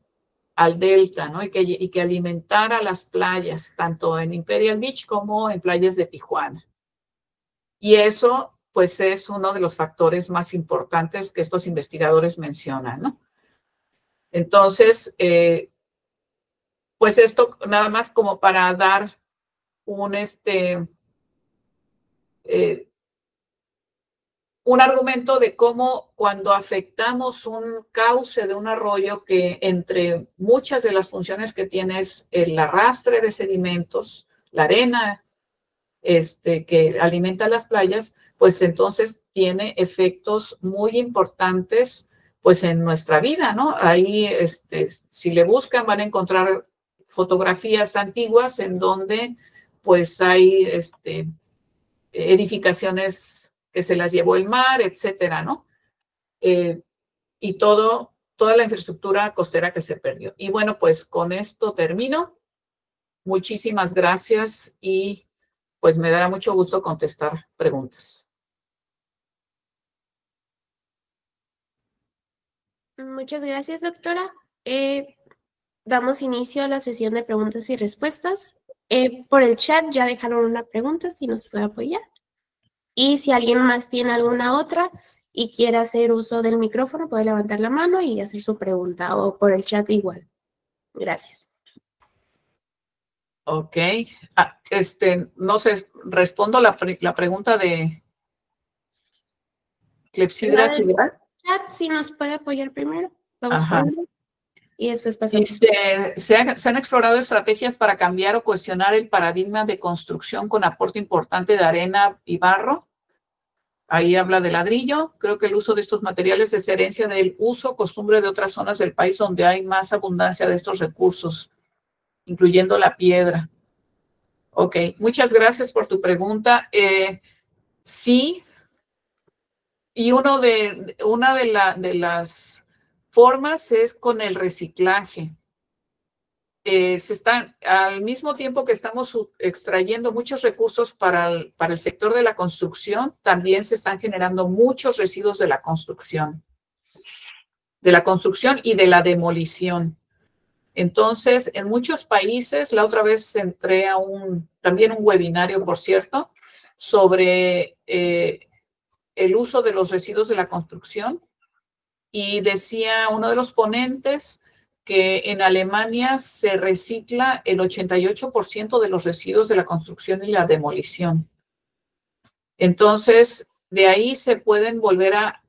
al delta, ¿no? Y que alimentara las playas, tanto en Imperial Beach como en playas de Tijuana. Y eso, pues, es uno de los factores más importantes que estos investigadores mencionan, ¿no? Entonces, pues esto nada más como para dar un argumento de cómo cuando afectamos un cauce de un arroyo que entre muchas de las funciones que tiene es el arrastre de sedimentos, la arena que alimenta las playas, pues entonces tiene efectos muy importantes pues en nuestra vida, ¿no? Ahí, si le buscan, van a encontrar fotografías antiguas en donde pues hay edificaciones que se las llevó el mar, etcétera, ¿no? Y toda la infraestructura costera que se perdió. Y bueno, pues con esto termino. Muchísimas gracias y pues me dará mucho gusto contestar preguntas. Muchas gracias, doctora. Damos inicio a la sesión de preguntas y respuestas. Por el chat ya dejaron una pregunta, si nos puede apoyar. Y si alguien más tiene alguna otra y quiere hacer uso del micrófono, puede levantar la mano y hacer su pregunta, o por el chat igual. Gracias. Ok. No sé, respondo la pregunta de Clepsidra Sideral. Chat, si nos puede apoyar primero. Vamos por uno. Y después pasamos. Se han explorado estrategias para cambiar o cuestionar el paradigma de construcción con aporte importante de arena y barro. Ahí habla de ladrillo. Creo que el uso de estos materiales es herencia del uso, costumbre de otras zonas del país donde hay más abundancia de estos recursos, incluyendo la piedra. Ok, muchas gracias por tu pregunta. Sí, y una de las formas es con el reciclaje. Al mismo tiempo que estamos extrayendo muchos recursos para el sector de la construcción, también se están generando muchos residuos de la construcción y de la demolición. Entonces, en muchos países, la otra vez entré a también un webinario, por cierto, sobre el uso de los residuos de la construcción, y decía uno de los ponentes que en Alemania se recicla el 88% de los residuos de la construcción y la demolición. Entonces, de ahí se pueden volver a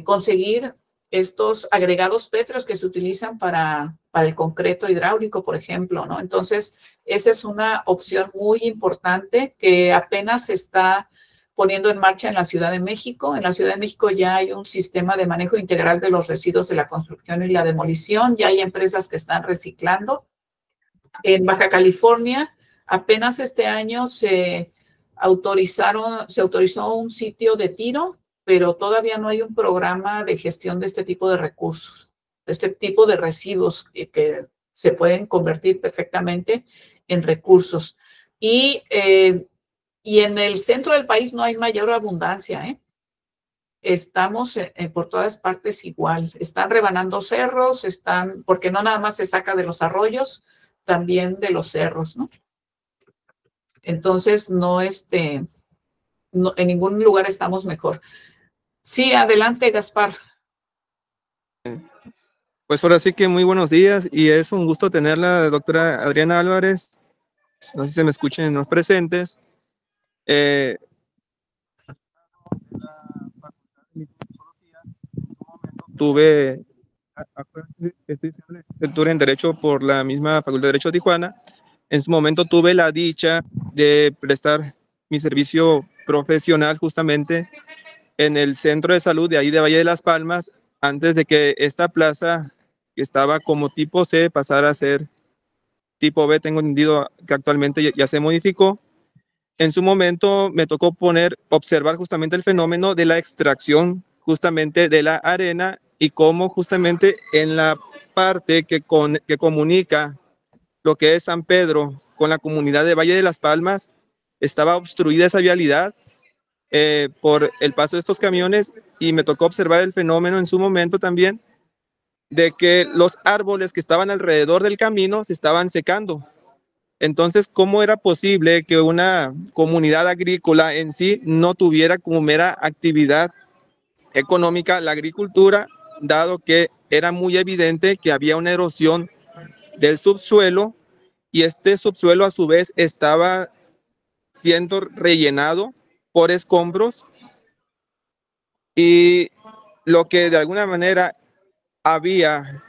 conseguir estos agregados pétreos que se utilizan para el concreto hidráulico, por ejemplo, ¿no? Entonces, esa es una opción muy importante que apenas se está poniendo en marcha en la Ciudad de México. En la Ciudad de México ya hay un sistema de manejo integral de los residuos de la construcción y la demolición. Ya hay empresas que están reciclando. En Baja California, apenas este año se autorizó un sitio de tiro, pero todavía no hay un programa de gestión de este tipo de recursos, de este tipo de residuos que se pueden convertir perfectamente en recursos. Y Y en el centro del país no hay mayor abundancia, ¿eh? Estamos por todas partes igual. Están rebanando cerros, porque no nada más se saca de los arroyos, también de los cerros, ¿no? Entonces, no, en ningún lugar estamos mejor. Sí, adelante, Gaspar. Pues ahora sí que muy buenos días y es un gusto tenerla, doctora Adriana Álvarez. No sé si se me escuchen en los presentes. Tuve, estoy haciendo licenciatura en Derecho por la misma Facultad de Derecho de Tijuana. En su momento tuve la dicha de prestar mi servicio profesional justamente en el centro de salud de ahí de Valle de las Palmas, antes de que esta plaza, que estaba como tipo C, pasara a ser tipo B. Tengo entendido que actualmente ya se modificó. En su momento me tocó observar justamente el fenómeno de la extracción justamente de la arena y cómo justamente en la parte que comunica lo que es San Pedro con la comunidad de Valle de las Palmas estaba obstruida esa vialidad por el paso de estos camiones, y me tocó observar el fenómeno en su momento también de que los árboles que estaban alrededor del camino se estaban secando. Entonces, ¿cómo era posible que una comunidad agrícola en sí no tuviera como mera actividad económica la agricultura, dado que era muy evidente que había una erosión del subsuelo y este subsuelo a su vez estaba siendo rellenado por escombros, y lo que de alguna manera había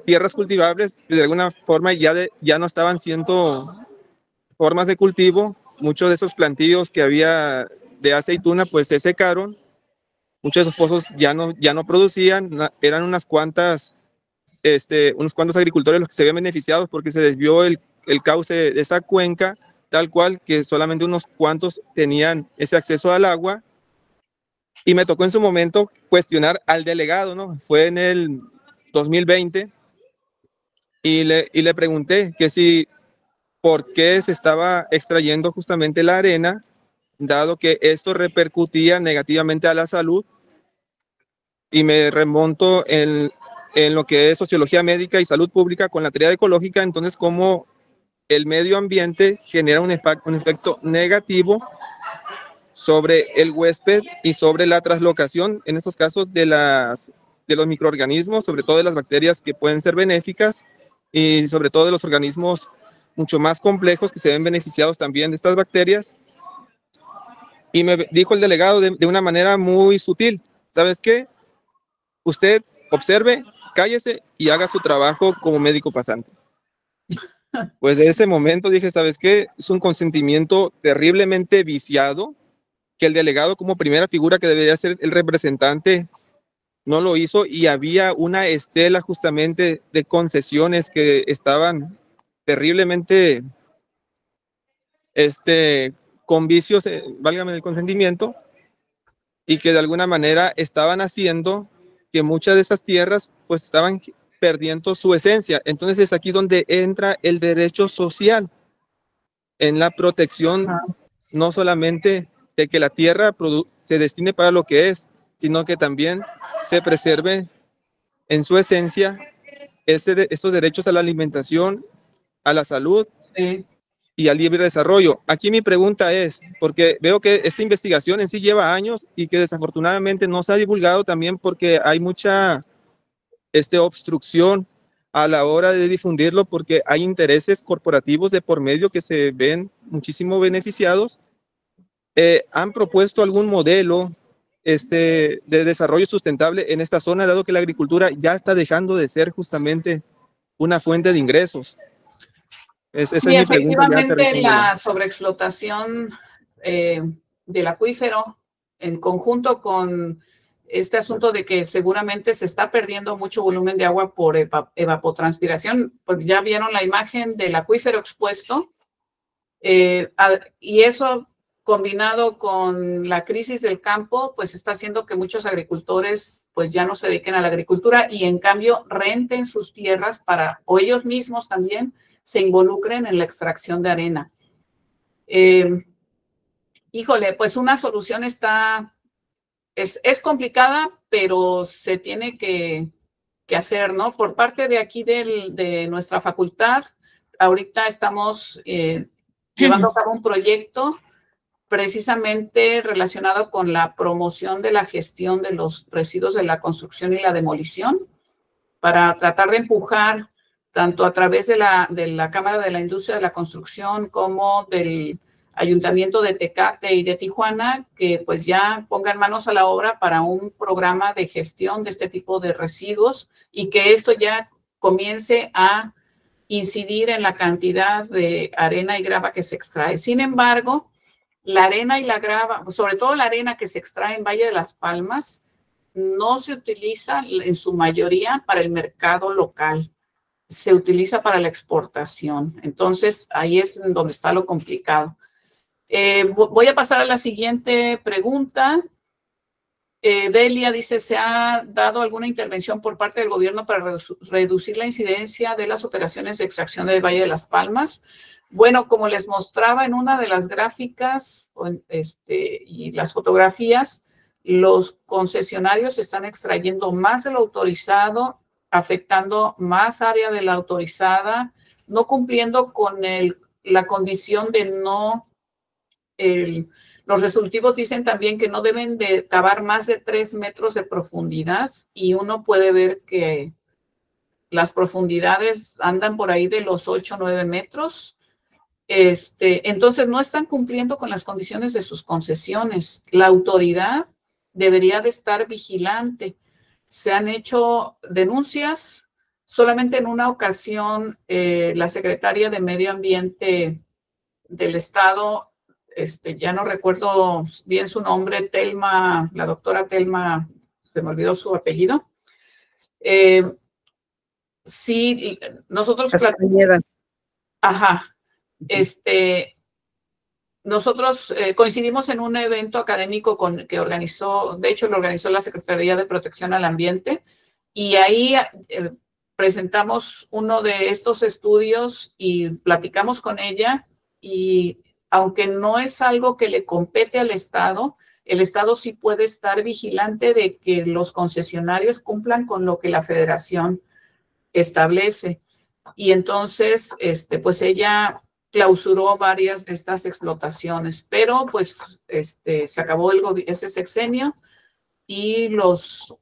tierras cultivables, de alguna forma ya no estaban siendo formas de cultivo. Muchos de esos plantíos que había de aceituna pues se secaron, muchos de esos pozos ya no producían, eran unos cuantos agricultores los que se habían beneficiado porque se desvió el cauce de esa cuenca, tal cual que solamente unos cuantos tenían ese acceso al agua. Y me tocó en su momento cuestionar al delegado, ¿no? Fue en el 2020 y le pregunté que si por qué se estaba extrayendo justamente la arena, dado que esto repercutía negativamente a la salud, y me remonto en lo que es sociología médica y salud pública con la teoría ecológica. Entonces, cómo el medio ambiente genera un efecto negativo sobre el huésped y sobre la traslocación, en estos casos de los microorganismos, sobre todo de las bacterias que pueden ser benéficas, y sobre todo de los organismos mucho más complejos que se ven beneficiados también de estas bacterias. Y me dijo el delegado de una manera muy sutil: ¿sabes qué? Usted observe, cállese y haga su trabajo como médico pasante. Pues de ese momento dije, ¿sabes qué? Es un consentimiento terriblemente viciado, que el delegado, como primera figura que debería ser el representante, no lo hizo, y había una estela justamente de concesiones que estaban terriblemente con vicios, válgame el consentimiento, y que de alguna manera estaban haciendo que muchas de esas tierras pues estaban perdiendo su esencia. Entonces es aquí donde entra el derecho social en la protección, no solamente de que la tierra se destine para lo que es, sino que también se preserve en su esencia estos derechos a la alimentación, a la salud, sí, y al libre desarrollo. Aquí mi pregunta es, porque veo que esta investigación en sí lleva años y que desafortunadamente no se ha divulgado, también porque hay mucha obstrucción a la hora de difundirlo, porque hay intereses corporativos de por medio que se ven muchísimo beneficiados. ¿Han propuesto algún modelo de desarrollo sustentable en esta zona, dado que la agricultura ya está dejando de ser justamente una fuente de ingresos? Esa sí, es mi pregunta. Efectivamente, la sobreexplotación del acuífero, en conjunto con este asunto de que seguramente se está perdiendo mucho volumen de agua por evapotranspiración, porque ya vieron la imagen del acuífero expuesto, y eso combinado con la crisis del campo, pues está haciendo que muchos agricultores pues ya no se dediquen a la agricultura y en cambio renten sus tierras o ellos mismos también se involucren en la extracción de arena. Híjole, pues una solución es complicada, pero se tiene que hacer, ¿no? Por parte de aquí de nuestra facultad, ahorita estamos llevando a cabo un proyecto precisamente relacionado con la promoción de la gestión de los residuos de la construcción y la demolición, para tratar de empujar tanto a través de la Cámara de la Industria de la Construcción como del Ayuntamiento de Tecate y de Tijuana, que pues ya pongan manos a la obra para un programa de gestión de este tipo de residuos y que esto ya comience a incidir en la cantidad de arena y grava que se extrae. Sin embargo, la arena y la grava, sobre todo la arena que se extrae en Valle de las Palmas, no se utiliza en su mayoría para el mercado local, se utiliza para la exportación. Entonces, ahí es donde está lo complicado. Voy a pasar a la siguiente pregunta. Delia dice, ¿se ha dado alguna intervención por parte del gobierno para reducir la incidencia de las operaciones de extracción del Valle de las Palmas? Bueno, como les mostraba en una de las gráficas y las fotografías, los concesionarios están extrayendo más de lo autorizado, afectando más área de la autorizada, no cumpliendo con la condición de no... Los resolutivos dicen también que no deben de cavar más de 3 metros de profundidad y uno puede ver que las profundidades andan por ahí de los 8 o 9 metros. Entonces no están cumpliendo con las condiciones de sus concesiones. La autoridad debería de estar vigilante. Se han hecho denuncias. Solamente en una ocasión la secretaria de Medio Ambiente del Estado, ya no recuerdo bien su nombre, Telma, la doctora Telma, se me olvidó su apellido. Sí, nosotros... Ajá. Nosotros coincidimos en un evento académico que organizó, de hecho lo organizó la Secretaría de Protección al Ambiente, y ahí presentamos uno de estos estudios y platicamos con ella, y aunque no es algo que le compete al Estado, el Estado sí puede estar vigilante de que los concesionarios cumplan con lo que la Federación establece. Y entonces, pues ella clausuró varias de estas explotaciones, pero pues se acabó ese sexenio y los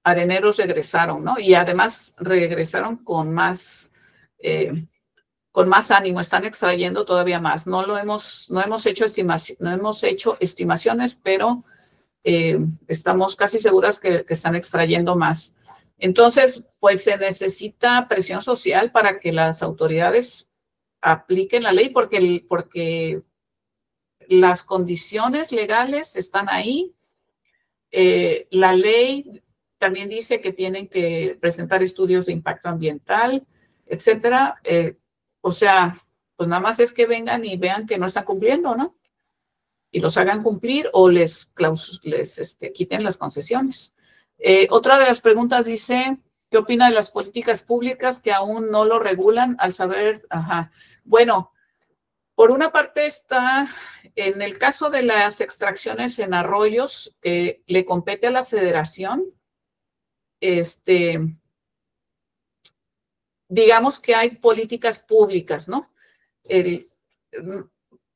areneros regresaron, ¿no? Y además regresaron con más ánimo, están extrayendo todavía más. No hemos hecho estimaciones, pero estamos casi seguras que están extrayendo más. Entonces, pues se necesita presión social para que las autoridades apliquen la ley, porque las condiciones legales están ahí. La ley también dice que tienen que presentar estudios de impacto ambiental, etcétera. O sea, pues nada más es que vengan y vean que no están cumpliendo, ¿no? Y los hagan cumplir o les quiten las concesiones. Otra de las preguntas dice, ¿qué opina de las políticas públicas que aún no lo regulan al saber? Ajá. Bueno, por una parte está, en el caso de las extracciones en arroyos, le compete a la Federación, digamos que hay políticas públicas, ¿no?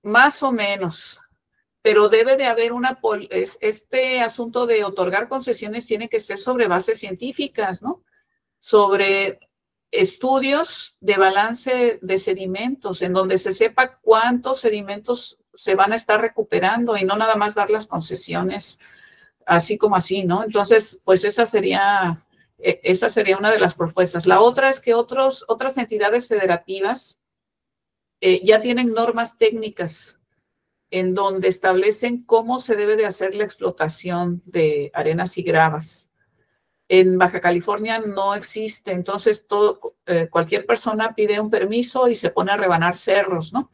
Más o menos, pero debe de haber este asunto de otorgar concesiones tiene que ser sobre bases científicas, ¿no? Sobre estudios de balance de sedimentos, en donde se sepa cuántos sedimentos se van a estar recuperando y no nada más dar las concesiones así como así, ¿no? Entonces, pues esa sería una de las propuestas. La otra es que otras entidades federativas ya tienen normas técnicas en donde establecen cómo se debe de hacer la explotación de arenas y gravas. En Baja California no existe, entonces cualquier persona pide un permiso y se pone a rebanar cerros, ¿no?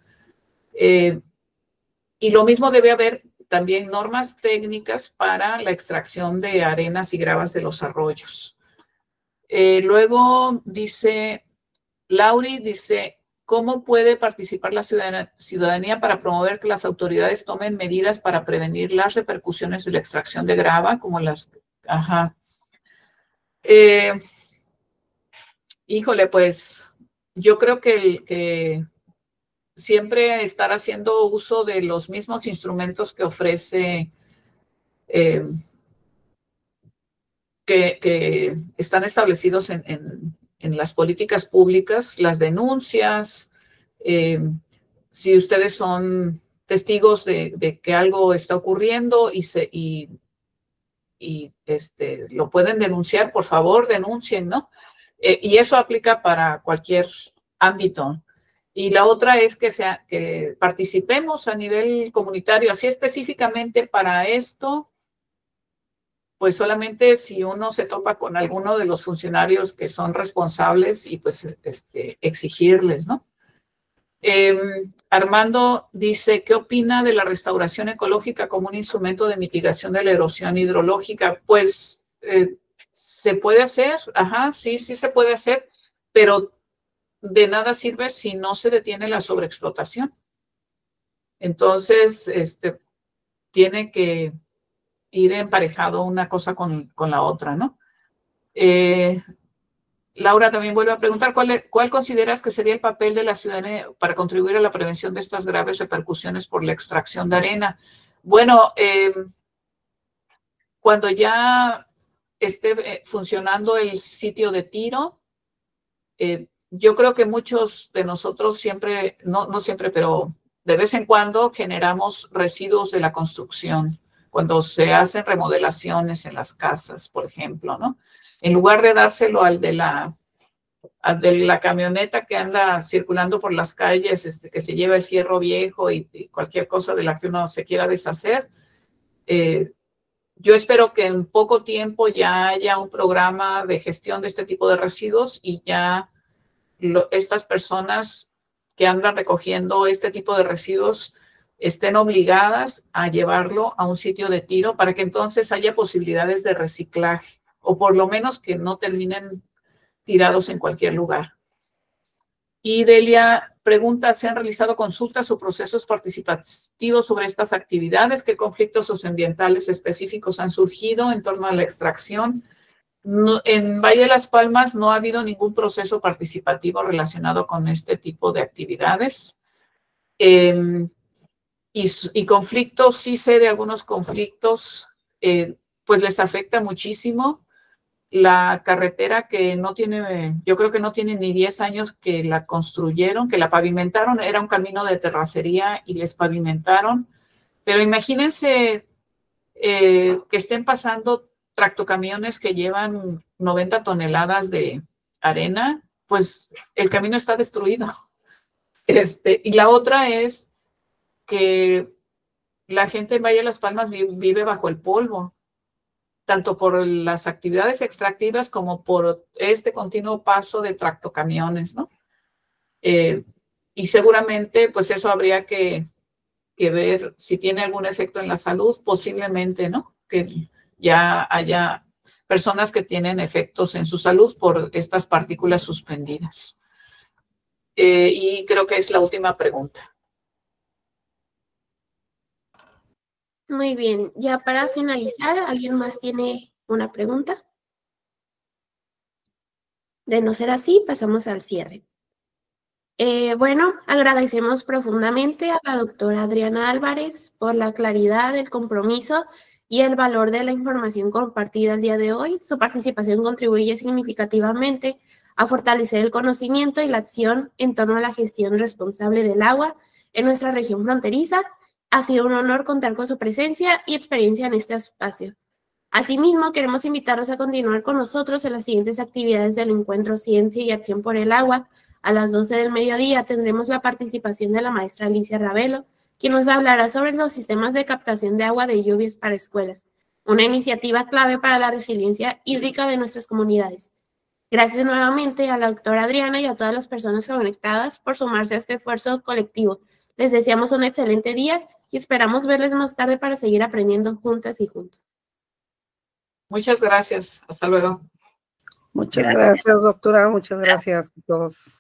Y lo mismo debe haber también normas técnicas para la extracción de arenas y gravas de los arroyos. Luego dice, Lauri dice, ¿cómo puede participar la ciudadanía para promover que las autoridades tomen medidas para prevenir las repercusiones de la extracción de grava, como las... Ajá. Híjole, pues yo creo que siempre estar haciendo uso de los mismos instrumentos que ofrece, que están establecidos en las políticas públicas, las denuncias, si ustedes son testigos de que algo está ocurriendo y lo pueden denunciar, por favor, denuncien, ¿no? Y eso aplica para cualquier ámbito. Y la otra es que participemos a nivel comunitario, así específicamente para esto, pues solamente si uno se topa con alguno de los funcionarios que son responsables y pues exigirles, ¿no? Armando dice, ¿qué opina de la restauración ecológica como un instrumento de mitigación de la erosión hidrológica? Pues se puede hacer, ajá, sí se puede hacer, pero de nada sirve si no se detiene la sobreexplotación. Entonces, tiene que ir emparejado una cosa con la otra, ¿no? Laura también vuelve a preguntar, ¿cuál consideras que sería el papel de la ciudadanía para contribuir a la prevención de estas graves repercusiones por la extracción de arena? Bueno, cuando ya esté funcionando el sitio de tiro, yo creo que muchos de nosotros siempre, no siempre, pero de vez en cuando generamos residuos de la construcción, cuando se hacen remodelaciones en las casas, por ejemplo, ¿no? En lugar de dárselo al de la camioneta que anda circulando por las calles, que se lleva el fierro viejo y cualquier cosa de la que uno se quiera deshacer, yo espero que en poco tiempo ya haya un programa de gestión de este tipo de residuos y ya estas personas que andan recogiendo este tipo de residuos estén obligadas a llevarlo a un sitio de tiro para que entonces haya posibilidades de reciclaje o por lo menos que no terminen tirados en cualquier lugar. Y Delia pregunta, ¿se han realizado consultas o procesos participativos sobre estas actividades? ¿Qué conflictos socioambientales específicos han surgido en torno a la extracción? No, en Valle de las Palmas no ha habido ningún proceso participativo relacionado con este tipo de actividades. Y conflictos, sí sé de algunos conflictos, pues les afecta muchísimo. La carretera que no tiene, yo creo que no tiene ni 10 años que la construyeron, que la pavimentaron, era un camino de terracería y les pavimentaron. Pero imagínense que estén pasando tractocamiones que llevan 90 toneladas de arena, pues el camino está destruido. Y la otra es que la gente en Valle de las Palmas vive bajo el polvo, tanto por las actividades extractivas como por este continuo paso de tractocamiones, ¿no? Y seguramente, pues eso habría que ver si tiene algún efecto en la salud, posiblemente, ¿no? Que ya haya personas que tienen efectos en su salud por estas partículas suspendidas. Y creo que es la última pregunta. Muy bien, ya para finalizar, ¿alguien más tiene una pregunta? De no ser así, pasamos al cierre. Bueno, agradecemos profundamente a la doctora Adriana Álvarez por la claridad, el compromiso y el valor de la información compartida el día de hoy. Su participación contribuye significativamente a fortalecer el conocimiento y la acción en torno a la gestión responsable del agua en nuestra región fronteriza. Ha sido un honor contar con su presencia y experiencia en este espacio. Asimismo, queremos invitarlos a continuar con nosotros en las siguientes actividades del encuentro Ciencia y Acción por el Agua. A las 12 del mediodía tendremos la participación de la maestra Alicia Ravelo, quien nos hablará sobre los sistemas de captación de agua de lluvias para escuelas, una iniciativa clave para la resiliencia hídrica de nuestras comunidades. Gracias nuevamente a la doctora Adriana y a todas las personas conectadas por sumarse a este esfuerzo colectivo. Les deseamos un excelente día y esperamos verles más tarde para seguir aprendiendo juntas y juntos. Muchas gracias. Hasta luego. Muchas gracias, doctora. Muchas gracias a todos.